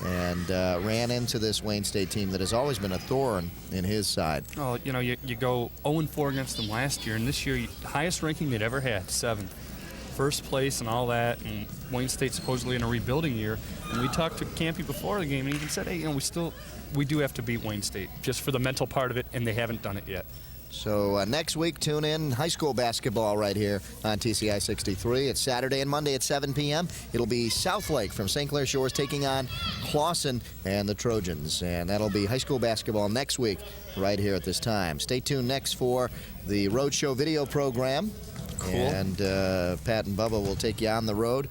and ran into this Wayne State team that has always been a thorn in his side. Oh, you know, you go 0-4 against them last year, and this year, the highest ranking they'd ever had, 7th. First place and all that, and Wayne State supposedly in a rebuilding year. And we talked to Campy before the game, and he even said, hey, you know, we do have to beat Wayne State, just for the mental part of it, and they haven't done it yet. So next week, tune in high school basketball right here on TCI 63. It's Saturday and Monday at 7 p.m. It'll be Southlake from St. Clair Shores taking on Clawson and the Trojans. And that'll be high school basketball next week right here at this time. Stay tuned next for the Roadshow video program. Cool. And Pat and Bubba will take you on the road.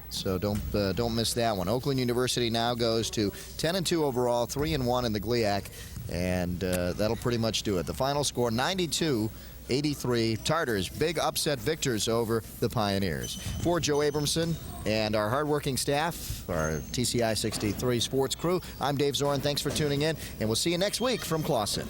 So don't miss that one. Oakland University now goes to 10-2 overall, 3-1 in the GLIAC. And that'll pretty much do it. The final score, 92-83. Tartars, big upset victors over the Pioneers. For Joe Abramson and our hardworking staff, our TCI 63 sports crew, I'm Dave Zorin. Thanks for tuning in, and we'll see you next week from Clawson.